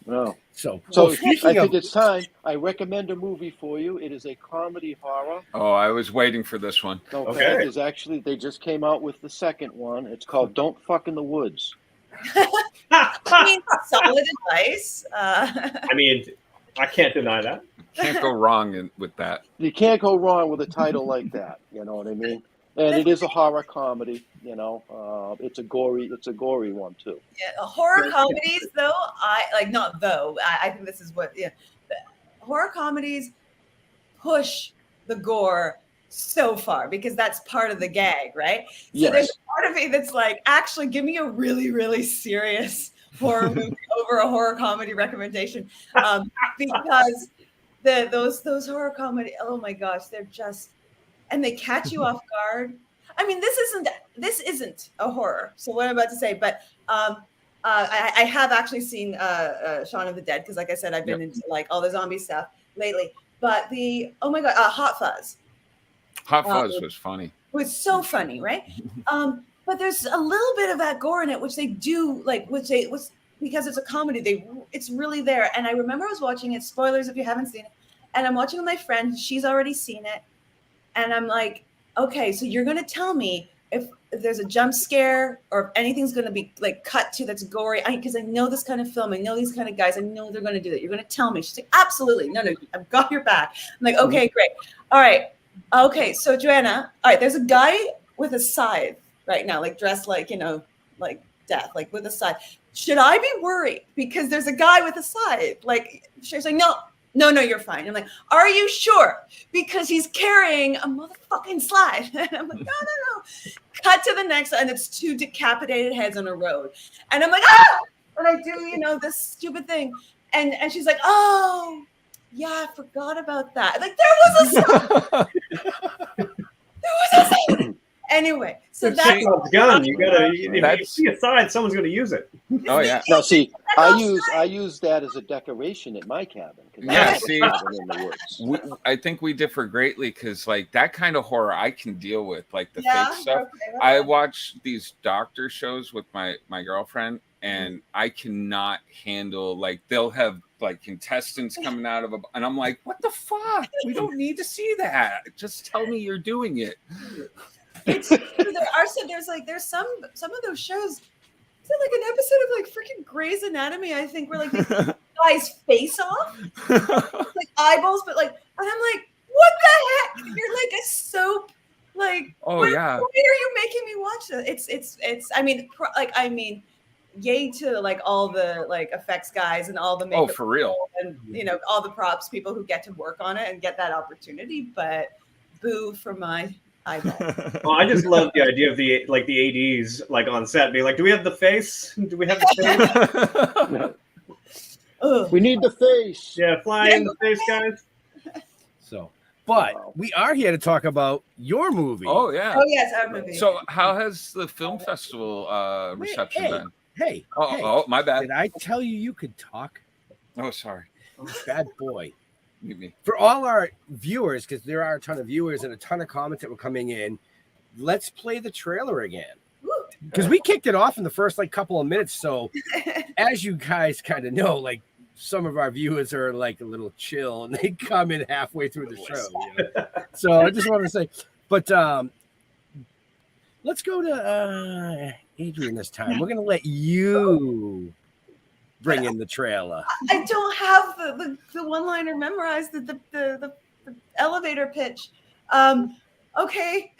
No. So I speaking think of, it's time. I recommend a movie for you. It is a comedy horror. Oh, I was waiting for this one. Okay. There's actually, they just came out with the second one. It's called Don't Fuck in the Woods. I mean, solid advice. I mean, I can't deny that. Can't go wrong with that. You can't go wrong with a title like that. You know what I mean? And it is a horror comedy. It's a gory one too. Yeah, horror comedies, though, I think this is what horror comedies push the gore so far because that's part of the gag, right? So Yes. there's part of me that's like, actually, give me a really, really serious horror movie over a horror comedy recommendation, because those horror comedy, oh my gosh, they're just, and they catch you off guard. I mean, this isn't a horror. So what I'm about to say, but I have actually seen Shaun of the Dead because, like I said, I've been into like all the zombie stuff lately. But oh my god, Hot Fuzz. Hot Fuzz was funny. It was so funny, right? But there's a little bit of that gore in it, which they do like, because it's a comedy. It's really there. And I remember I was watching it. Spoilers if you haven't seen it. And I'm watching with my friend. She's already seen it, and I'm like, okay, so you're gonna tell me if there's a jump scare or if anything's going to be like cut to that's gory, because I know this kind of film, I know these kind of guys, I know they're going to do that. You're going to tell me. She's like, absolutely. No, I've got your back. I'm like, okay, great. All right. Okay. So Joanna, all right, there's a guy with a scythe right now, like dressed like, like death, like with a scythe. Should I be worried because there's a guy with a scythe? Like, she's like, no, you're fine. I'm like, are you sure? Because he's carrying a motherfucking slide. And I'm like, no. Cut to the next, and it's 2 decapitated heads on a road. And I'm like, ah! And I do, this stupid thing. And she's like, oh, yeah, I forgot about that. Like, there was a slide. There was a slide. Anyway, so that's a gun. You gotta. If you see a side, someone's gonna use it. Oh yeah. No, see, I use that as a decoration at my cabin. Yeah, see, in the woods. I think we differ greatly because like that kind of horror I can deal with, like the fake stuff. Okay. I watch these doctor shows with my girlfriend, and I cannot handle like they'll have like intestines coming out of and I'm like, what the fuck? We don't need to see that. Just tell me you're doing it. There's some of those shows. Is it like an episode of like freaking Grey's Anatomy? I think where like this guy's face off, like eyeballs, but like, and I'm like, what the heck? You're like a soap, like. Oh yeah. Why are you making me watch this? It's. I mean, yay to like all the like effects guys and all the makeup. Oh, for real. And all the props people who get to work on it and get that opportunity, but boo for my. Well, I just love the idea of the ADs like on set being like, do we have the face? Do we have the face? We need the face. Yeah, fly in the face, guys. So, but we are here to talk about your movie. Oh yeah. Oh yes, our movie. So how has the film festival reception been? Hey. Oh, my bad. Did I tell you could talk? Oh, sorry. Bad boy. Me. For all our viewers, because there are a ton of viewers and a ton of comments that were coming in, let's play the trailer again. Because we kicked it off in the first like couple of minutes. So as you guys kind of know, like some of our viewers are like a little chill and they come in halfway through the show. So I just wanted to say, but let's go to Adrienne this time. We're going to let you bring in the trailer. I don't have the one-liner memorized, the elevator pitch. Okay.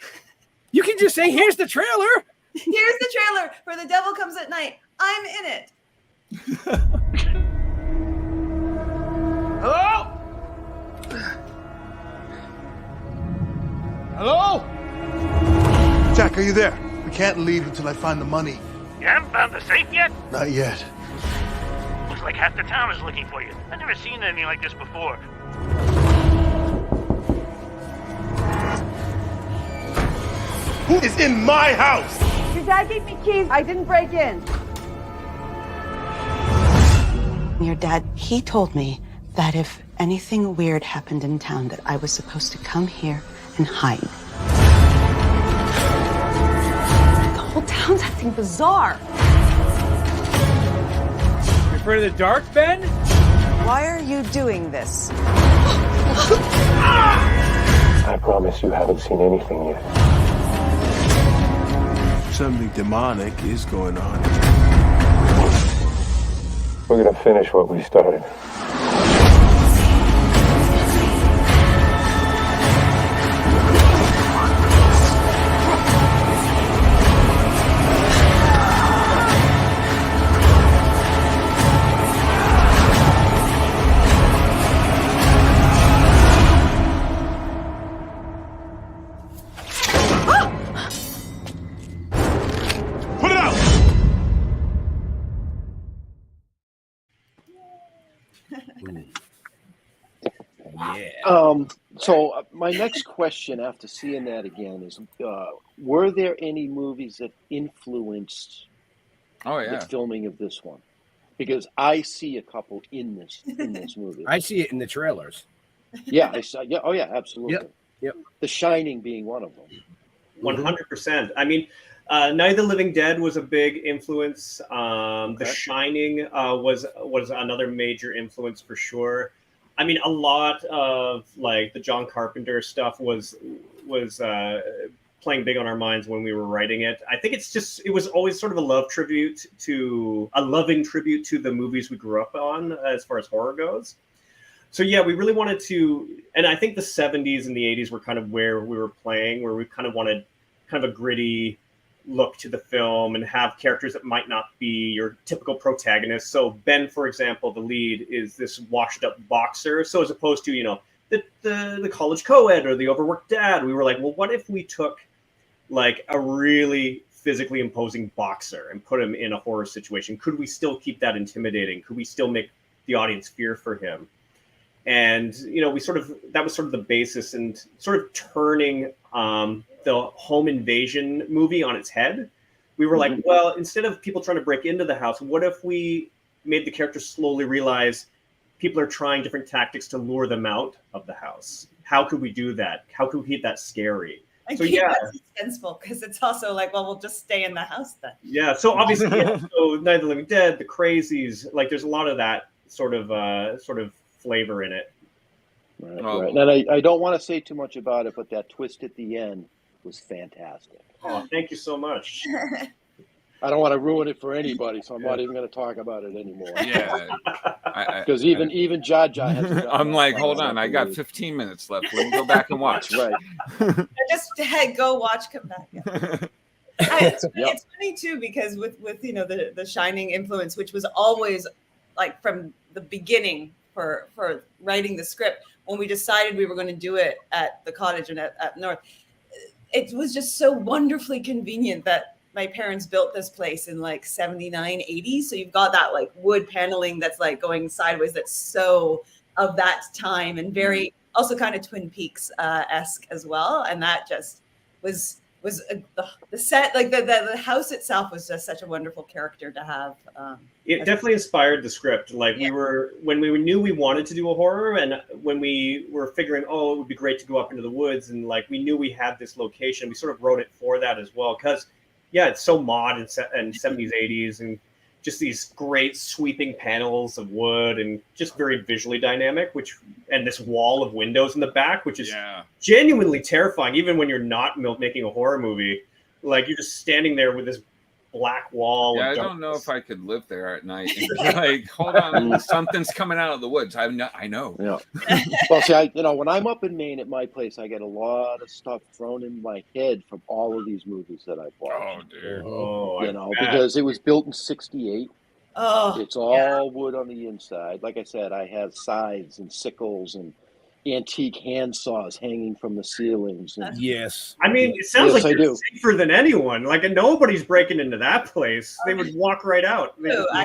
You can just say, here's the trailer. Here's the trailer for The Devil Comes at Night. I'm in it. Hello? Hello? Jack, are you there? We can't leave until I find the money. You haven't found the safe yet? Not yet. Looks like half the town is looking for you. I've never seen anything like this before. Who is in my house? Your dad gave me keys. I didn't break in. Your dad, he told me that if anything weird happened in town, that I was supposed to come here and hide. The whole town's acting bizarre. You afraid of the dark, Ben? Why are you doing this? I promise you haven't seen anything yet. Something demonic is going on. We're gonna finish what we started. So my next question after seeing that again is, were there any movies that influenced the filming of this one? Because I see a couple in this movie. I see it in the trailers. Yeah, I saw. Yeah, oh yeah, absolutely. Yep. The Shining being one of them. 100%. I mean, Night of the Living Dead was a big influence. The Shining was another major influence for sure. I mean, a lot of like the John Carpenter stuff was playing big on our minds when we were writing it. I think it was always sort of a loving tribute to the movies we grew up on as far as horror goes. So yeah, we really wanted to, and I think the 70s and the 80s were kind of where we were playing, where we kind of wanted kind of a gritty look to the film and have characters that might not be your typical protagonist. So Ben, for example, the lead, is this washed up boxer. So as opposed to, you know, the college co-ed or the overworked dad, we were like, well, what if we took like a really physically imposing boxer and put him in a horror situation? Could we still keep that intimidating? Could we still make the audience fear for him? And, you know, that was sort of the basis and sort of turning the home invasion movie on its head. We were like, well, instead of people trying to break into the house, what if we made the characters slowly realize people are trying different tactics to lure them out of the house? How could we do that? How could we keep that scary? So yeah, that's suspenseful because it's also like, well, we'll just stay in the house then. Yeah. So obviously, so Night of the Living Dead, the Crazies, like there's a lot of that sort of flavor in it. Right. And I don't want to say too much about it, but that twist at the end was fantastic. Oh, thank you so much. I don't want to ruin it for anybody, so I'm not even going to talk about it anymore. Yeah. Because even Jaja has. I'm like, hold on, I got 15 minutes left. We can go back and watch. Right. Just go watch, come back. Yeah. It's funny too because with you know the Shining influence, which was always like from the beginning for writing the script, when we decided we were going to do it at the cottage and at North, it was just so wonderfully convenient that my parents built this place in like 79, 80. So you've got that like wood paneling that's like going sideways. That's so of that time and very also kind of Twin Peaks esque as well. And that just was the set, like the house itself was just such a wonderful character to have. It definitely inspired the script. Like when we knew we wanted to do a horror, and when we were figuring, oh, it would be great to go up into the woods, and like we knew we had this location, we sort of wrote it for that as well. Because it's so mod and 70s, 80s, and just these great sweeping panels of wood and just very visually dynamic, and this wall of windows in the back, which is genuinely terrifying, even when you're not making a horror movie. Like you're just standing there with this black wall. Yeah, I don't know if I could live there at night. And like, hold on, something's coming out of the woods. I know. Yeah. Well, see, when I'm up in Maine at my place, I get a lot of stuff thrown in my head from all of these movies that I've watched. Oh, dude. Because it was built in '68. Oh, it's all wood on the inside. Like I said, I have scythes and sickles and antique hand saws hanging from the ceilings. And, yes. I mean, it sounds like you're safer than anyone. Like nobody's breaking into that place. They would walk right out.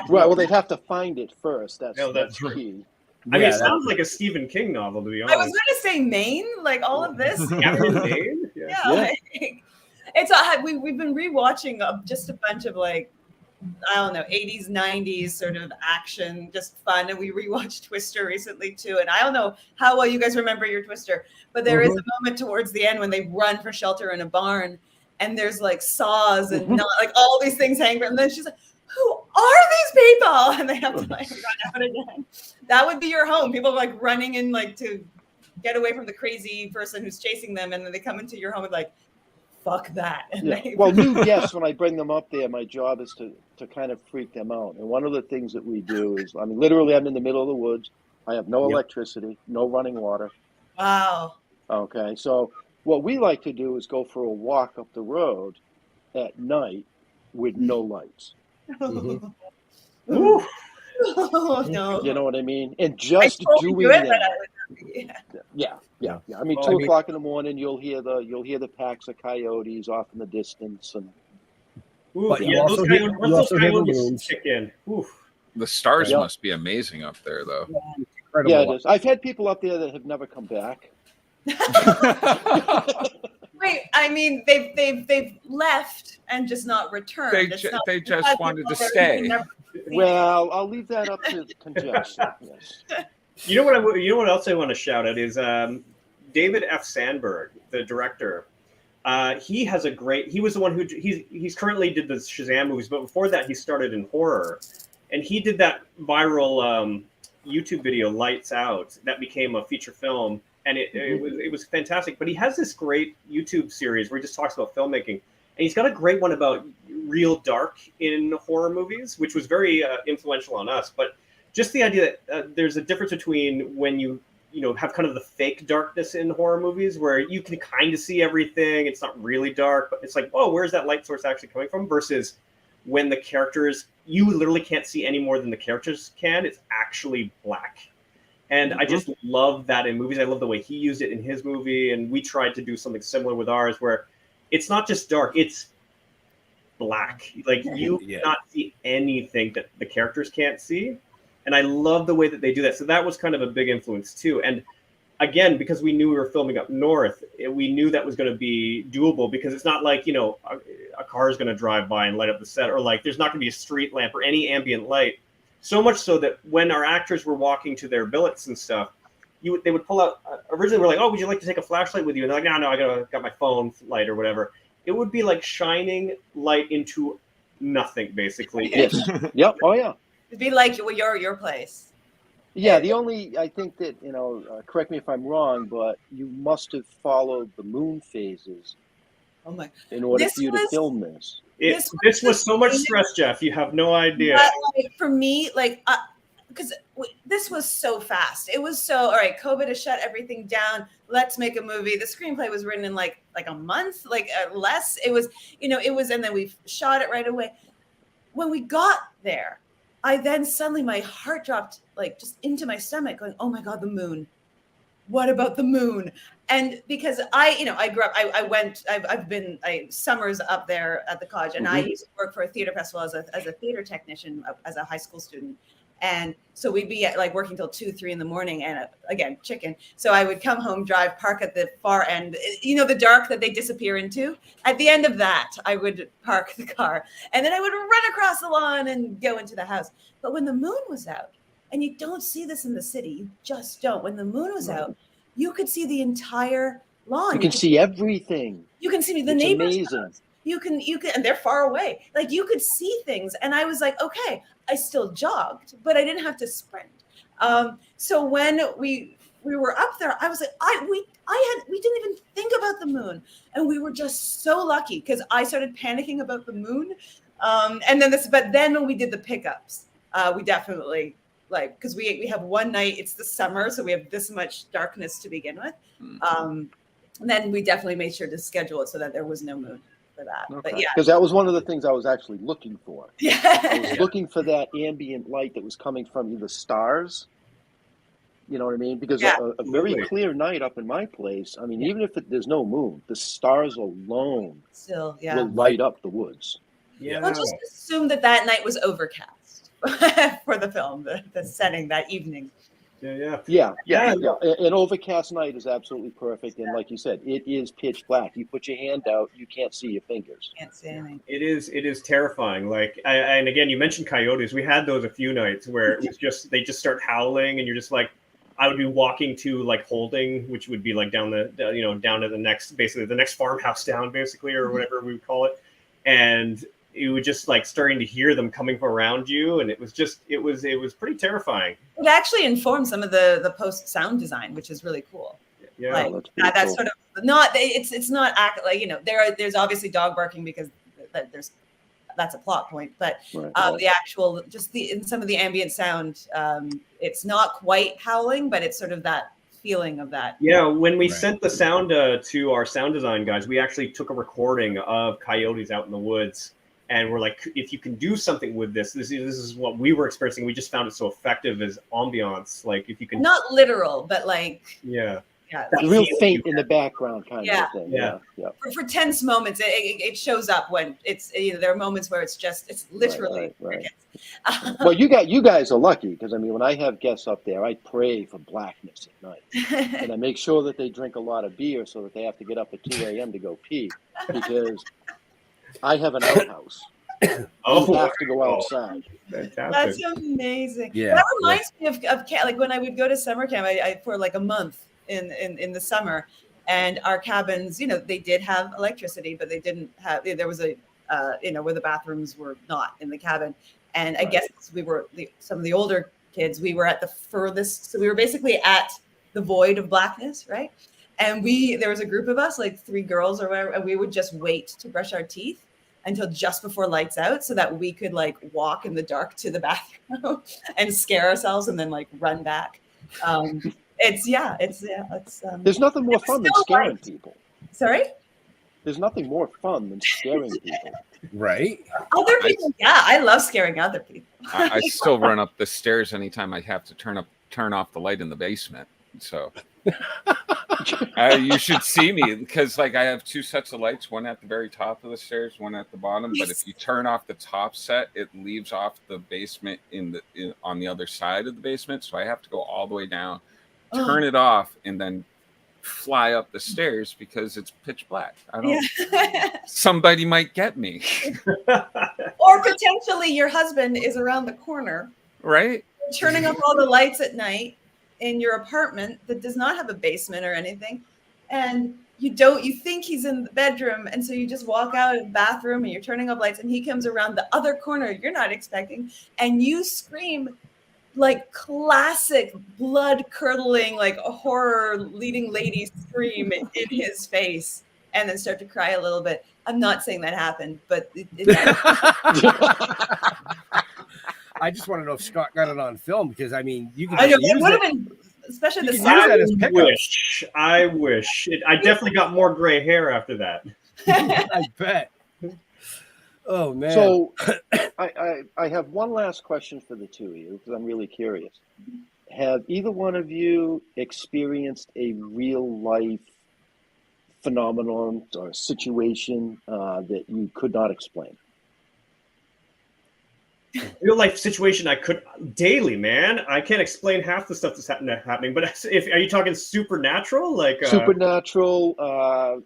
Well, they'd have to find it first. That's key. I mean, it sounds like a Stephen King novel, to be honest. I was going to say Maine, like all of this. Maine? Yeah. Like, it's we've been rewatching just a bunch of like, I don't know, 80s, 90s sort of action, just fun. And we rewatched Twister recently too. And I don't know how well you guys remember your Twister, but there is a moment towards the end when they run for shelter in a barn and there's like saws and not like all these things hanging. And then she's like, who are these people? And they have to like run out again. That would be your home. People like running in like to get away from the crazy person who's chasing them. And then they come into your home and like, fuck that. And well, new guests, when I bring them up there, my job is to kind of freak them out. And one of the things that we do is, I mean, literally I'm in the middle of the woods. I have no electricity, no running water. Wow. Okay. So what we like to do is go for a walk up the road at night with no lights. Oh, no. You know what I mean? And just doing that. Yeah. I mean, 2 o'clock in the morning, you'll hear the packs of coyotes off in the distance, and those coyotes kick in. The stars must be amazing up there, though. incredible. Yeah, it is. I've had people up there that have never come back. Wait, I mean, they've left and just not returned. They just wanted to stay. Well, I'll leave that up to conjecture. Yes. You know what else I want to shout out is David F. Sandberg, the director. He has a great. He was the one who he's currently did the Shazam movies, but before that he started in horror, and he did that viral YouTube video Lights Out that became a feature film, and it was fantastic. But he has this great YouTube series where he just talks about filmmaking, and he's got a great one about real dark in horror movies, which was very influential on us. But just the idea that there's a difference between when you have kind of the fake darkness in horror movies where you can kind of see everything. It's not really dark, but it's like, oh, where's that light source actually coming from? Versus when the characters, you literally can't see any more than the characters can. It's actually black. And I just love that in movies. I love the way he used it in his movie. And we tried to do something similar with ours where it's not just dark, it's black. Like you cannot see anything that the characters can't see. And I love the way that they do that. So that was kind of a big influence too. And again, because we knew we were filming up north, we knew that was going to be doable because it's not like, a car is going to drive by and light up the set, or like there's not going to be a street lamp or any ambient light. So much so that when our actors were walking to their billets and stuff, they would pull out, originally we're like, oh, would you like to take a flashlight with you? And they're like, no, I got my phone light or whatever. It would be like shining light into nothing, basically. Yes. Yep. Oh, yeah. It'd be like your place. Yeah, the only, I think that, correct me if I'm wrong, but you must have followed the moon phases in order for you to film this. This was so much stress, Jeff. You have no idea. But, for me, because this was so fast. It was so, all right, COVID has shut everything down. Let's make a movie. The screenplay was written in like a month, less. It was, and then we shot it right away. When we got there, I then suddenly my heart dropped just into my stomach going, oh my God, the moon. What about the moon? And because I grew up, I've been summers up there at the college, and I used to work for a theater festival as a theater technician as a high school student. And so we'd be working till 2-3 in the morning, and again, chicken. So I would come home, drive, park at the far end, the dark that they disappear into. At the end of that, I would park the car, and then I would run across the lawn and go into the house. But when the moon was out, and you don't see this in the city, you just don't. When the moon was out, you could see the entire lawn. You can see everything. You can see the It's neighbors. amazing. You can, and they're far away. You could see things. And I was like, okay, I still jogged, but I didn't have to sprint. So when we were up there, I was like, we didn't even think about the moon. And we were just so lucky because I started panicking about the moon. But then when we did the pickups, we definitely because we have one night, it's the summer. So we have this much darkness to begin with. And then we definitely made sure to schedule it so that there was no moon for that. Okay. But yeah, because that was one of the things I was actually looking for. Yeah. I was looking for that ambient light that was coming from the stars. You know what I mean? Because a very clear night up in my place, I mean, even if there's no moon, the stars alone still will light up the woods. Yeah. Well, just assume that night was overcast for the film, the setting that evening. Yeah. An overcast night is absolutely perfect, and like you said, it is pitch black. You put your hand out, you can't see your fingers. Can't see anything. It is terrifying. And again, you mentioned coyotes. We had those a few nights where it was they just start howling, and you're just like, I would be walking to Holding, which would be down down to the next farmhouse down, basically, or whatever we would call it, and you were just starting to hear them coming from around you, and it was pretty terrifering. It actually informed some of the post sound design, which is really cool. Yeah, that's cool. Sort of not. It's not there's obviously dog barking because that's a plot point, but the actual in some of the ambient sound, it's not quite howling, but it's sort of that feeling of that. Yeah, when we sent the sound to our sound design guys, we actually took a recording of coyotes out in the woods. And we're like, if you can do something with this is what we were experiencing. We just found it so effective as ambiance. If you can, not literal, but yeah. Yeah, The real faint in the background kind Yeah. of thing. Yeah. Yeah. for tense moments, it shows up when it's there are moments where it's literally Right. crickets. Well, you guys are lucky because I mean, when I have guests up there, I pray for blackness at night, and I make sure that they drink a lot of beer so that they have to get up at 2 a.m. to go pee because I have an outhouse. You have to go outside. That's amazing. Yeah, That reminds me of like when I would go to summer camp I for like a month in the summer, and our cabins, they did have electricity, but they didn't have. There was a where the bathrooms were not in the cabin, and I guess we were some of the older kids. We were at the furthest, so we were basically at the void of blackness, right? And there was a group of us, like 3 girls or whatever, and we would just wait to brush our teeth until just before lights out so that we could like walk in the dark to the bathroom and scare ourselves and then like run back. There's nothing more fun than scaring people. Sorry? There's nothing more fun than scaring people. Right? Other people, I love scaring other people. I still run up the stairs anytime I have to turn off the light in the basement. So you should see me because like I have 2 sets of lights, one at the very top of the stairs, one at the bottom. But if you turn off the top set, it leaves off the basement on the other side of the basement. So I have to go all the way down, turn it off, and then fly up the stairs because it's pitch black. I don't. Somebody might get me. Or potentially your husband is around the corner, right? Turning up all the lights at night in your apartment that does not have a basement or anything, and you think he's in the bedroom, and so you just walk out of the bathroom and you're turning up lights, and he comes around the other corner you're not expecting, and you scream like classic blood curdling, like a horror leading lady scream in his face, and then start to cry a little bit. I'm not saying that happened, but I just want to know if Scott got it on film because I mean, you can. I know use it would it. have been, especially the I wish. I definitely got more gray hair after that. I bet. Oh man. So I have one last question for the two of you because I'm really curious. Have either one of you experienced a real life phenomenon or situation that you could not explain? Real life situation I could daily, man. I can't explain half the stuff that's happening. But are you talking supernatural? Like supernatural?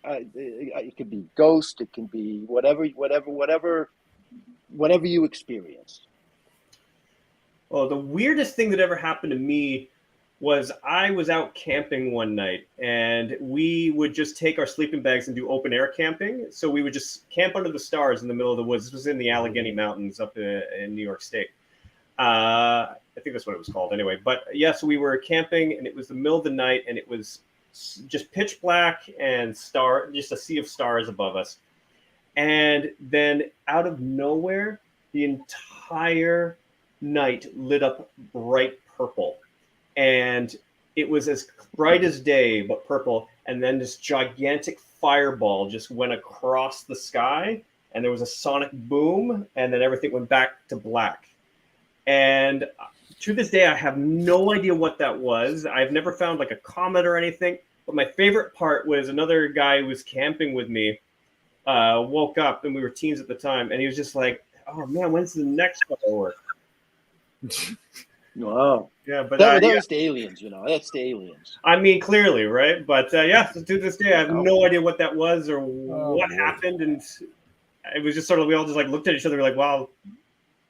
It could be ghost. It can be whatever you experienced. Well, the weirdest thing that ever happened to me was I was out camping one night, and we would just take our sleeping bags and do open air camping. So we would just camp under the stars in the middle of the woods. This was in the Allegheny Mountains up in New York State. I think that's what it was called anyway. But so we were camping, and it was the middle of the night, and it was just pitch black and just a sea of stars above us. And then out of nowhere, the entire night lit up bright purple. And it was as bright as day, but purple. And then this gigantic fireball just went across the sky, and there was a sonic boom, and then everything went back to black. And to this day, I have no idea what that was. I've never found like a comet or anything. But my favorite part was another guy who was camping with me woke up, and we were teens at the time, and he was just like, "Oh man, when's the next firework?" Wow. Yeah, but that was the aliens, That's the aliens. I mean, clearly, right? But to this day, I have no idea what that was or what happened, and it was just sort of we all just like looked at each other like, "Wow,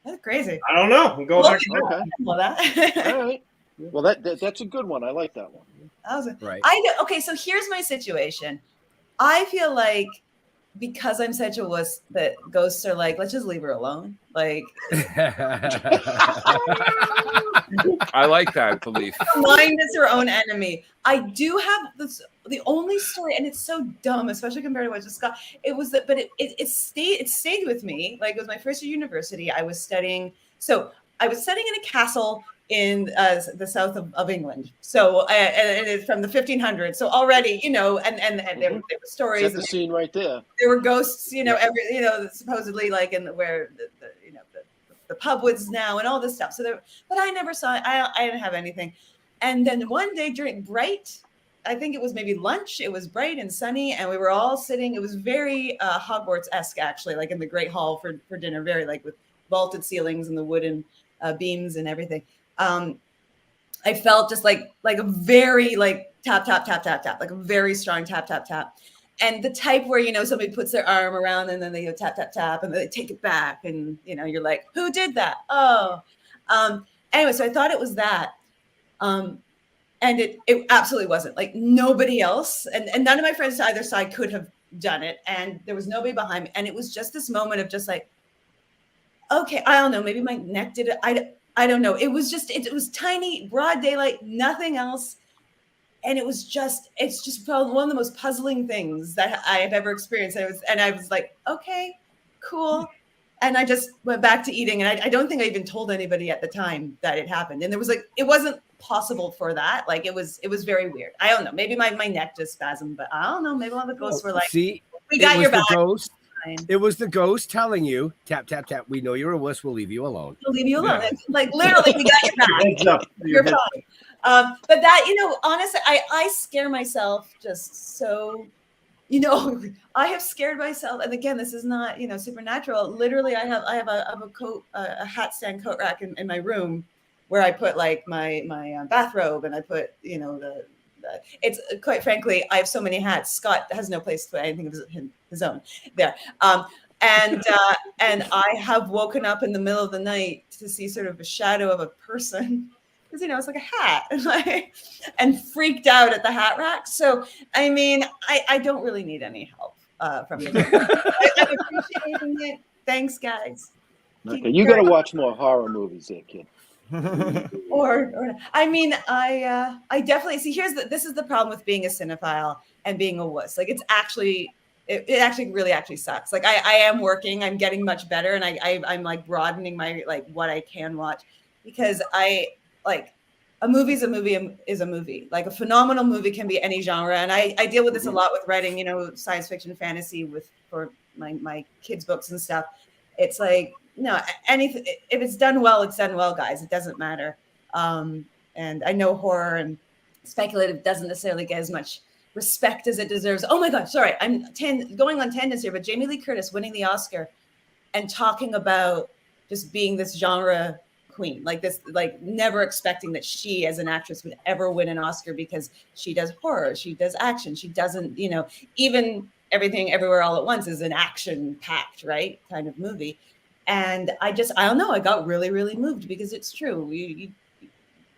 that's crazy." I don't know. Go back. All right. Well, that's a good one. I like that one. Right. Okay, so here's my situation. I feel like because I'm such a wuss that ghosts are like, let's just leave her alone. Like, I like that belief. Mind is her own enemy. I do have the only story, and it's so dumb, especially compared to what just got. It was that, but it stayed with me. Like, it was my first year university. I was studying. So I was studying in a castle in the south of England. So and it's from the 1500s. So already, and there were stories. Set the scene right there. There were ghosts, supposedly like in where the pub was now and all this stuff. So but I never saw it. I didn't have anything. And then one day during bright I think it was maybe lunch. It was bright and sunny, and we were all sitting. It was very Hogwarts-esque, actually, like in the Great Hall for dinner, very like with vaulted ceilings and the wooden beams and everything. I felt just like a very like tap, tap, tap, tap, tap, like a very strong tap, tap, tap. And the type where, you know, somebody puts their arm around and then they go tap, tap, tap, and then they take it back. And, you know, you're like, who did that? Oh, anyway, so I thought it was that. And it absolutely wasn't. Like nobody else. And none of my friends to either side could have done it. And there was nobody behind me. And it was just this moment of just like, okay, I don't know. Maybe my neck did it. I don't know. It was just, it was tiny, broad daylight, nothing else. And it's just probably one of the most puzzling things that I have ever experienced. And I was like, okay, cool. And I just went back to eating. And I don't think I even told anybody at the time that it happened. And there was like, it wasn't possible for that. Like it was very weird. I don't know. Maybe my neck just spasmed, but I don't know. Maybe all the ghosts were like, see, we got your back. It was the ghost telling you, tap, tap, tap. We know you're a wuss. We'll leave you alone. We'll leave you alone. Yeah. Like literally, we got your back. You're fine. But that, you know, honestly, I scare myself just so, you know, I have scared myself. And again, this is not, you know, supernatural. Literally, I have a hat stand coat rack in my room where I put like my bathrobe, and I put, you know, it's quite frankly, I have so many hats. Scott has no place to put anything of his own there. And I have woken up in the middle of the night to see sort of a shadow of a person, because, you know, it's like a hat, and freaked out at the hat rack. So, I mean, I don't really need any help from you. I'm appreciating it. Thanks, guys. Okay, you got to watch more horror movies there, kid. or I mean, I definitely see. This is the problem with being a cinephile and being a wuss. Like, it's actually. It actually really sucks. Like I am working, I'm getting much better, and I'm like broadening my like what I can watch, because I like a movie is a movie. Like a phenomenal movie can be any genre, and I deal with this a lot with writing, you know, science fiction, fantasy for my kids' books and stuff. It's like, no, anything, if it's done well, it's done well, guys. It doesn't matter. And I know horror and speculative doesn't necessarily get as much respect as it deserves. Oh my God, sorry, I'm going on tangents here, but Jamie Lee Curtis winning the Oscar and talking about just being this genre queen, like this, like never expecting that she as an actress would ever win an Oscar, because she does horror, she does action, she doesn't, you know, even Everything Everywhere All at Once is an action-packed, right, kind of movie. And I don't know, I got really, really moved, because it's true.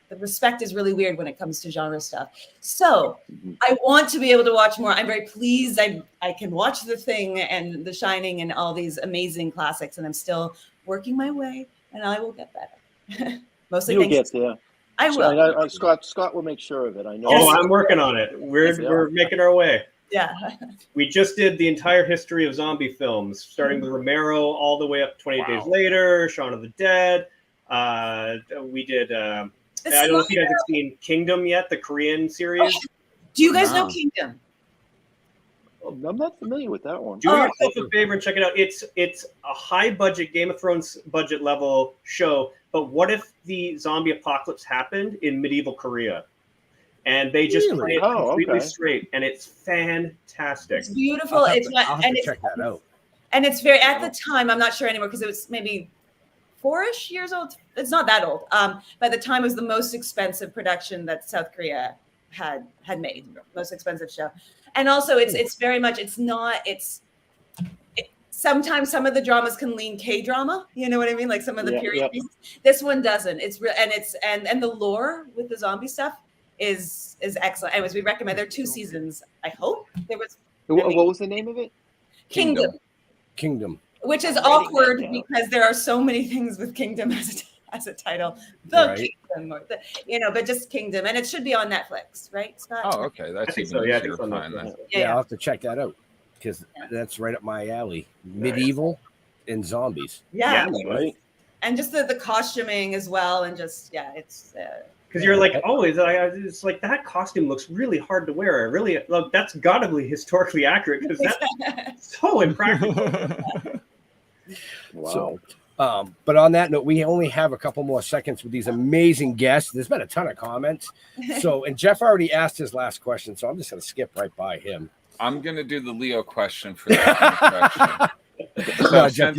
The respect is really weird when it comes to genre stuff. So I want to be able to watch more. I'm very pleased I can watch The Thing and The Shining and all these amazing classics, and I'm still working my way, and I will get better. Mostly You'll get there. I will. Scott will make sure of it. I know. Oh, I'm working on it. We're making our way. Yeah. We just did the entire history of zombie films, starting with Romero all the way up to 28 Days Later, Shaun of the Dead. We did... I don't know if you guys have seen Kingdom yet, the Korean series. Do you guys know Kingdom? I'm not familiar with that one. Do yourself a favor and check it out. It's a high budget Game of Thrones budget level show, but what if the zombie apocalypse happened in medieval Korea? And they just play it completely straight, and it's fantastic. It's beautiful. I'll have to check that out. And it's very, at the time, I'm not sure anymore, because it was maybe 4-ish years old. It's not that old. By the time, it was the most expensive production that South Korea had made, most expensive show. And also, it's very much, sometimes some of the dramas can lean K-drama. You know what I mean? Like some of the period pieces. This one doesn't. It's real, and the lore with the zombie stuff is excellent. Anyways, we recommend. There are 2 seasons. I hope there was. What was the name of it? Kingdom. Which is awkward because there are so many things with Kingdom as a title. Kingdom, or but just Kingdom, and it should be on Netflix, right, Scott? Oh, okay, that's even easier to find then. Yeah, I'll have to check that out, because that's right up my alley. Medieval and zombies. Yeah, right. And just the costuming as well, and just it's. Because you're like, it's like that costume looks really hard to wear. That's got to be historically accurate, because that's so impractical. Wow. But on that note, we only have a couple more seconds with these amazing guests. There's been a ton of comments. So, and Jeff already asked his last question, so I'm just going to skip right by him. I'm going to do the Leo question for that question. So Jeff,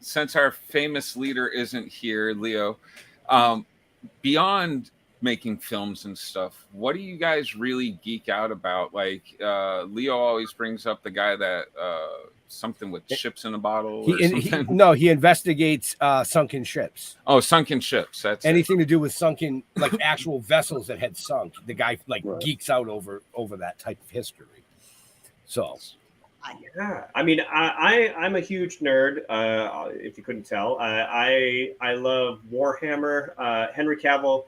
since our famous leader isn't here, Leo, beyond making films and stuff, what do you guys really geek out about? Like Leo always brings up the guy that something with ships in a bottle. He investigates sunken ships. Oh, sunken ships. That's anything to do with sunken, like actual vessels that had sunk. The guy geeks out over that type of history. So. Yeah, I mean, I'm a huge nerd. If you couldn't tell, I love Warhammer. Henry Cavill.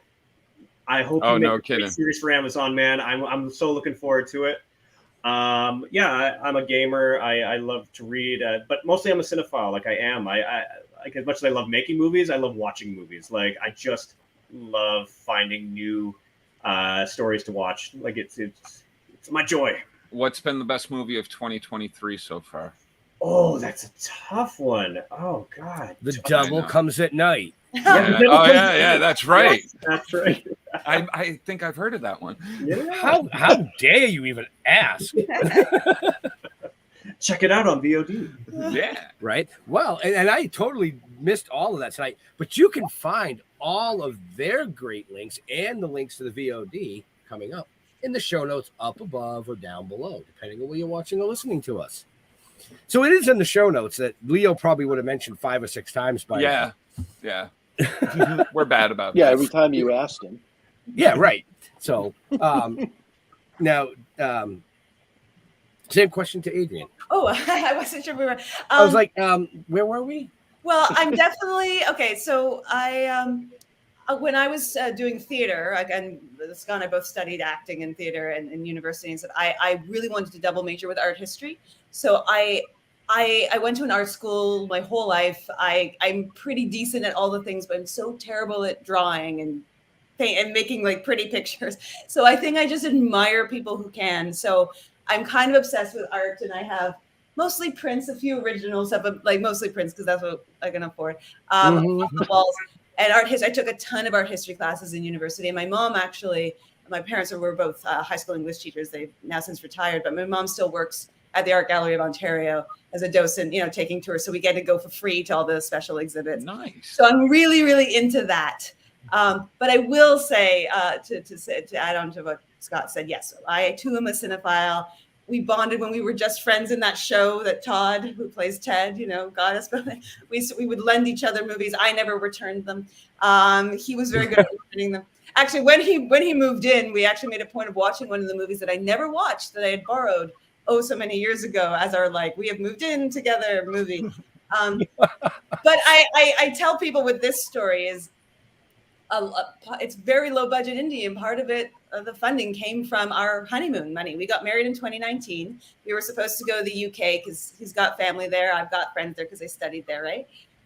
I hope you make a series for Amazon, man. I'm so looking forward to it. Yeah, I'm a gamer. I love to read, but mostly I'm a cinephile. Like I am. I like, as much as I love making movies, I love watching movies. Like I just love finding new stories to watch. Like it's my joy. What's been the best movie of 2023 so far? Oh, that's a tough one. Oh God, The Devil Comes at Night. Yeah. Oh yeah, that's right. That's right. I think I've heard of that one. Yeah. How dare you even ask? Check it out on VOD. Yeah. Right. Well, and I totally missed all of that tonight, but you can find all of their great links and the links to the VOD coming up in the show notes up above or down below, depending on where you're watching or listening to us. So it is in the show notes that Leo probably would have mentioned 5 or 6 times by now. Yeah. We're bad about that. this. Every time you ask him. Yeah, right. So now, same question to Adrienne. Oh, I wasn't sure we were. I was like, where were we? Well, I'm definitely okay. So I, when I was doing theater, again, Scott and I both studied acting and theater in university, and said I really wanted to double major with art history. So I went to an art school my whole life. I'm pretty decent at all the things, but I'm so terrible at drawing and making like pretty pictures. So I think I just admire people who can. So I'm kind of obsessed with art, and I have mostly prints, a few originals, but like mostly prints because that's what I can afford. On the walls. And art history, I took a ton of art history classes in university. And my mom actually, my parents were both high school English teachers. They've now since retired, but my mom still works at the Art Gallery of Ontario as a docent, taking tours. So we get to go for free to all the special exhibits. Nice. So I'm really, really into that. But I will say, to add on to what Scott said, yes, I too am a cinephile. We bonded when we were just friends in that show that Todd, who plays Ted, got us. We would lend each other movies. I never returned them. He was very good at returning them. Actually, when he moved in, we actually made a point of watching one of the movies that I never watched that I had borrowed so many years ago as our we have moved in together movie. But I tell people with this story is it's very low budget indie, and part of it, the funding came from our honeymoon money. We got married in 2019. We were supposed to go to the UK because he's got family there. I've got friends there because I studied there, right?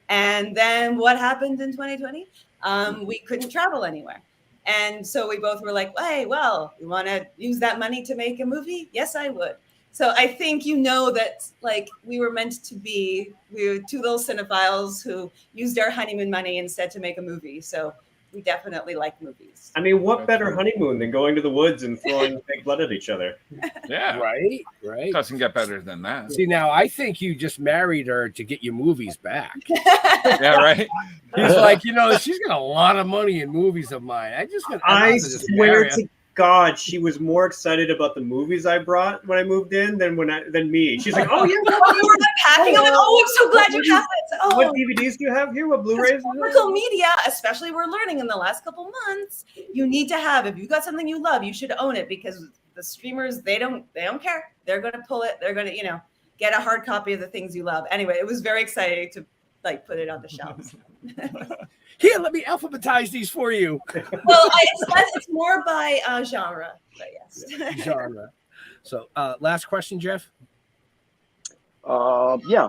And then what happened in 2020? We couldn't travel anywhere. And so we both were like, hey, well, you want to use that money to make a movie? Yes, I would. So I think that we were meant to be. We were two little cinephiles who used our honeymoon money instead to make a movie. So we definitely like movies. I mean, what better honeymoon than going to the woods and throwing fake blood at each other? Yeah. Right. Doesn't get better than that. See, now I think you just married her to get your movies back. Yeah, right. He's like, she's got a lot of money in movies of mine. I swear to God, she was more excited about the movies I brought when I moved in than me. She's like, "Oh yeah, you were packing. I'm so glad you have it. Oh, what DVDs do you have here? What Blu-rays? Physical media, especially we're learning in the last couple months, you need to have. If you got something you love, you should own it because the streamers they don't care. They're going to pull it. They're going to get a hard copy of the things you love. Anyway, it was very exciting to put it on the shelves. Here, let me alphabetize these for you. Well, it's more by genre, but yes. Genre. So, last question, Jeff. Yeah,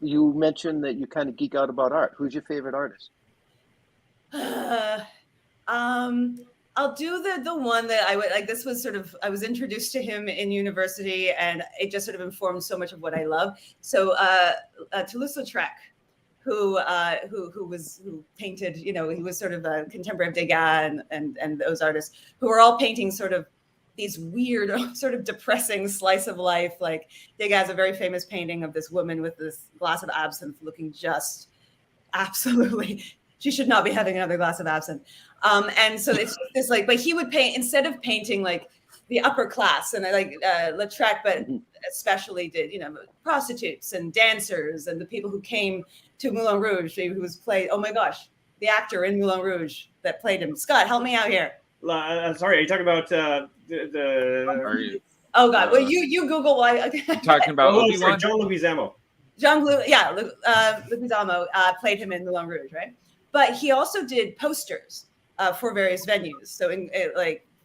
you mentioned that you kind of geek out about art. Who's your favorite artist? I'll do the one that I would like. This was I was introduced to him in university, and it just sort of informed so much of what I love. So, Toulouse-Lautrec. who painted, he was sort of a contemporary of Degas and those artists who were all painting sort of these weird, sort of depressing slice of life. Like Degas has a very famous painting of this woman with this glass of absinthe looking just absolutely, she should not be having another glass of absinthe. And so it's just this but he would paint, instead of painting like the upper class, and Lautrec, but especially did, prostitutes and dancers and the people who came to Moulin Rouge, who was played, oh my gosh, the actor in Moulin Rouge that played him. Scott, help me out here. Sorry, are you talking about Oh God, well you Google why. Talking about Obi-Wan? John Leguizamo. Leguizamo played him in Moulin Rouge, right? But he also did posters for various venues. So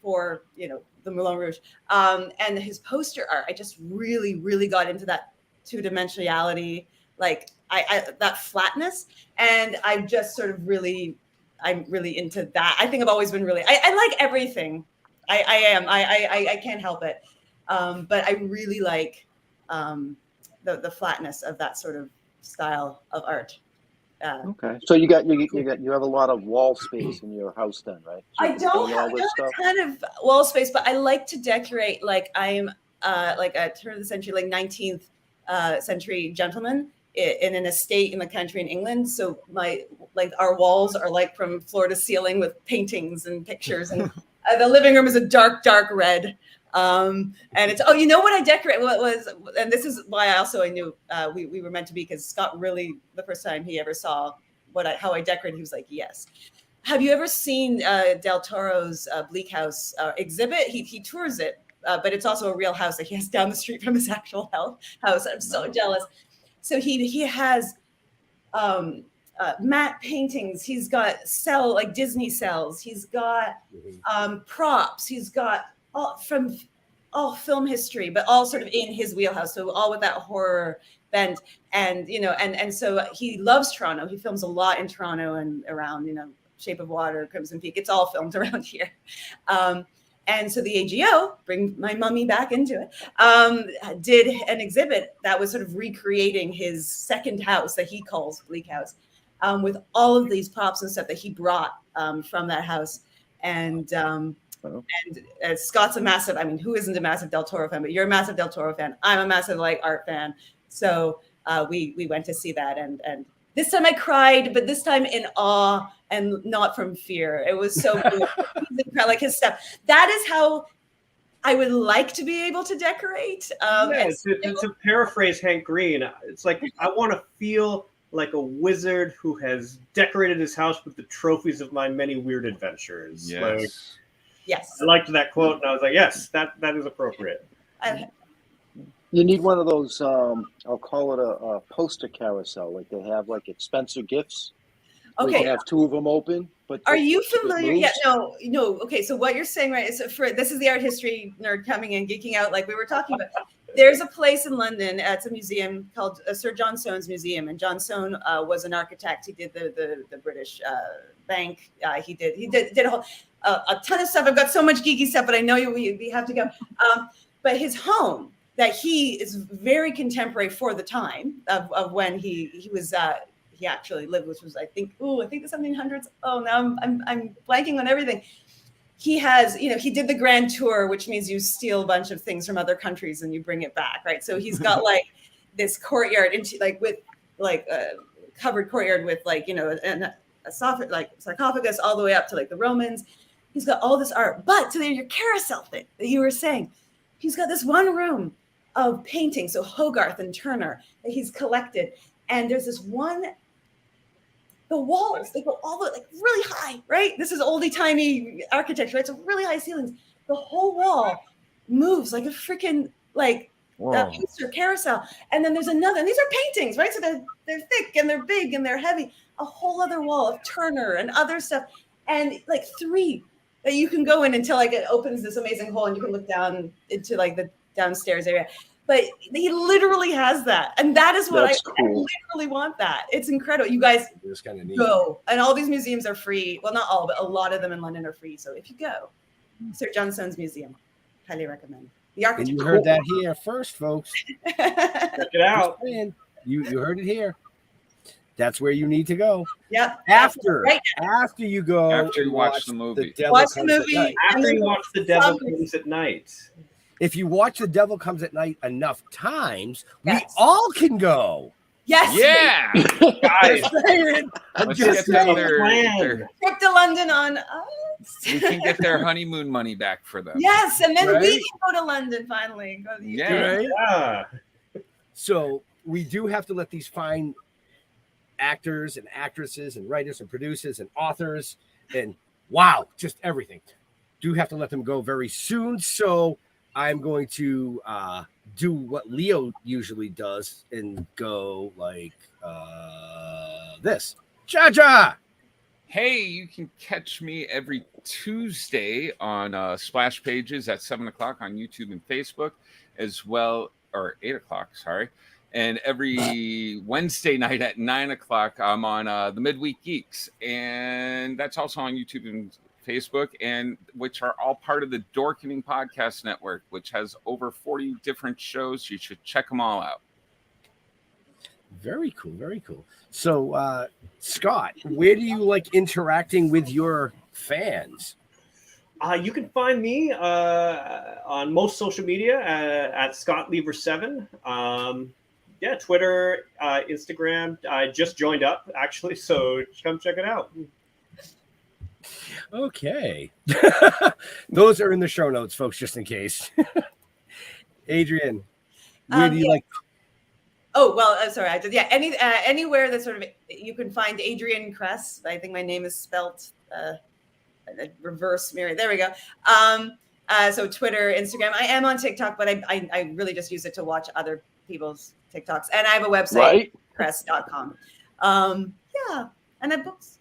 for the Moulin Rouge, and his poster art, I just really, really got into that two-dimensionality, like that flatness, and I'm just sort of I'm really into that. I think I've always been really, I like everything. I can't help it, but I really like the flatness of that sort of style of art. Okay, so you have a lot of wall space in your house then, right? So I don't have a ton of wall space, but I like to decorate like I'm like a turn of the century, like 19th century gentleman in an estate in the country in England. So our walls are like from floor to ceiling with paintings and pictures, and the living room is a dark red. And it's what I decorate and this is why I knew we were meant to be, because Scott really, the first time he ever saw how I decorated, he was like, yes. Have you ever seen Del Toro's Bleak House exhibit? He tours it, but it's also a real house that he has down the street from his actual house. I'm so jealous. So he has matte paintings. He's got Disney cells. He's got props. He's got all film history, but all sort of in his wheelhouse. So all with that horror bent, and and so he loves Toronto. He films a lot in Toronto and around, Shape of Water, Crimson Peak. It's all filmed around here. And so the AGO, bring my mummy back into it, did an exhibit that was sort of recreating his second house that he calls Bleak House, with all of these props and stuff that he brought from that house. And Scott's a massive, who isn't a massive Del Toro fan, but you're a massive Del Toro fan. I'm a massive art fan. So we went to see that. And this time I cried, but this time in awe and not from fear. It was so cool. Like his stuff. That is how I would like to be able to decorate. To paraphrase Hank Green, it's like, I want to feel like a wizard who has decorated his house with the trophies of my many weird adventures. Yes. Yes. I liked that quote, and I was like, yes, that is appropriate. You need one of those, I'll call it a poster carousel, like they have like expensive gifts. Okay. You have two of them open. But are you familiar? Yeah, no. Okay, so what you're saying, right, is this is the art history nerd coming in, geeking out, like we were talking about. There's a place in London, it's a museum called Sir John Soane's Museum, and John Soane was an architect. He did the British Bank. He did a ton of stuff. I've got so much geeky stuff, but I know we have to go. But his home, that he is very contemporary for the time of when he was. He actually lived, which was I think the 1700s. Oh, now I'm blanking on everything. He has, he did the grand tour, which means you steal a bunch of things from other countries and you bring it back, right? So he's got like this courtyard with a covered courtyard with a sarcophagus all the way up to like the Romans. He's got all this art, but to your carousel thing that you were saying, he's got this one room of paintings, so Hogarth and Turner that he's collected, and there's this one. The walls, they go all the really high, right? This is oldie-timey architecture, right? So really high ceilings. The whole wall moves like a freaking poster carousel. And then there's another, and these are paintings, right? So they're thick and they're big and they're heavy. A whole other wall of Turner and other stuff, and like three that you can go in until it opens this amazing hole and you can look down into the downstairs area. But he literally has that. And that is what I literally want that. It's incredible. You guys go. And all these museums are free. Well, not all, but a lot of them in London are free. So if you go, Sir John Soane's Museum, highly recommend. The architecture. And you heard that here first, folks. Check it out. You heard it here. That's where you need to go. Yep. After Right. after you go, After you and watch the movie. Devil Watch the Comes at movie. Night. After you watch The Devil Comes at Night. If you watch The Devil Comes at Night enough times, Yes. we all can go. Yes. Yeah. Guys, Let's get them their, Trip to London on us. we can get their honeymoon money back for them. Yes, and then we Right? can go to London finally. Go to the UK. Yeah. Right? yeah. So we do have to let these fine actors and actresses and writers and producers and authors and wow, just everything. Do have to let them go very soon. So I'm going to do what Leo usually does and go like this. Cha-cha! Hey, you can catch me every Tuesday on Splash Pages at 7 o'clock on YouTube and Facebook, as well, or 8 o'clock, sorry. And every Wednesday night at 9 o'clock, I'm on the Midweek Geeks. And that's also on YouTube and Facebook, and which are all part of the Dorkening Podcast Network, which has over 40 different shows. You should check them all out. Very cool, very cool. So, Scott, where do you like interacting with your fans? You can find me on most social media at ScottLever7. Yeah, Twitter, Instagram. I just joined up, actually, so come check it out. Okay. Those are in the show notes, folks, just in case. Adrienne, where do you like? Oh, well, sorry. I did. Yeah, anywhere that sort of you can find Adrienne Kress. I think my name is spelt reverse mirror. There we go. So Twitter, Instagram. I am on TikTok, but I really just use it to watch other people's TikToks. And I have a website, Right. kress.com. Yeah, and I have books.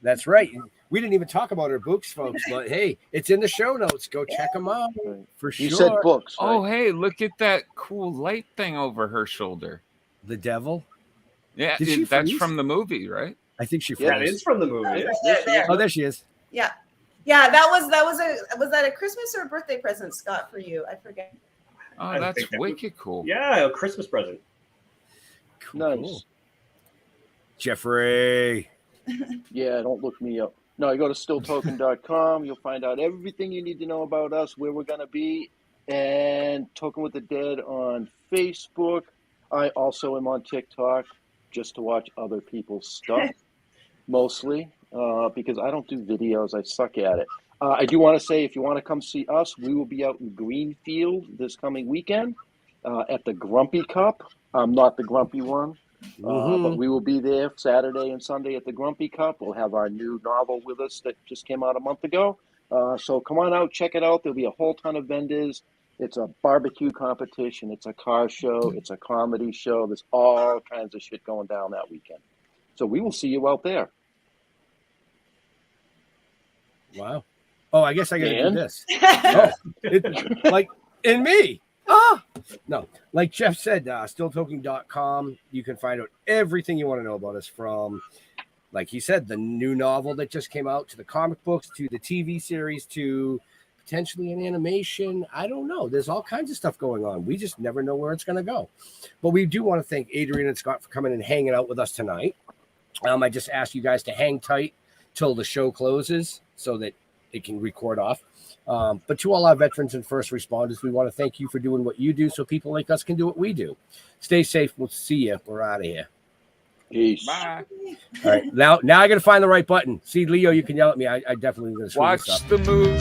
That's right. We didn't even talk about her books, folks, but hey, it's in the show notes. Go check them out for sure. You said books. Right? Oh, hey, look at that cool light thing over her shoulder. The devil? Yeah, Did she that's freeze? from the movie, right? I think she Yeah, it froze. is from the movie. Oh, there she is. Yeah. Yeah, was that a Christmas or a birthday present, Scott, for you? I forget. Oh, I that's think that wicked cool. Yeah, a Christmas present. Nice. Jeffrey. Yeah, don't look me up. No, you go to stilltoken.com. You'll find out everything you need to know about us, where we're going to be, and Token with the Dead on Facebook. I also am on TikTok just to watch other people's stuff, mostly, because I don't do videos. I suck at it. I do want to say, if you want to come see us, we will be out in Greenfield this coming weekend at the Grumpy Cup. I'm not the grumpy one. But we will be there Saturday and Sunday at the Grumpy Cup. We'll have our new novel with us that just came out a month ago. So come on out, check it out. There'll be a whole ton of vendors. It's a barbecue competition. It's a car show. It's a comedy show. There's all kinds of shit going down that weekend. So we will see you out there. Wow. Oh, I guess I got to do And? this. Like in me. No, like Jeff said, stilltoking.com. You can find out everything you want to know about us, from, like he said, the new novel that just came out, to the comic books, to the TV series, to potentially an animation. I don't know. There's all kinds of stuff going on. We just never know where it's going to go. But we do want to thank Adrienne and Scott for coming and hanging out with us tonight. I just ask you guys to hang tight till the show closes so that it can record off. But to all our veterans and first responders, we want to thank you for doing what you do so people like us can do what we do. Stay safe. We'll see you. We're out of here. Peace. Bye. All right. Now I got to find the right button. See, Leo, you can yell at me. I definitely going to screw Watch this up. the movie.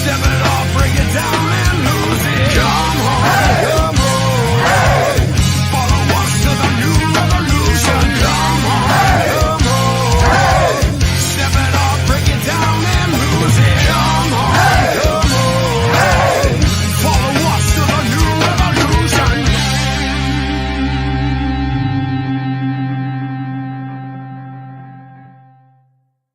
Step it off, break it down and lose it. Come on.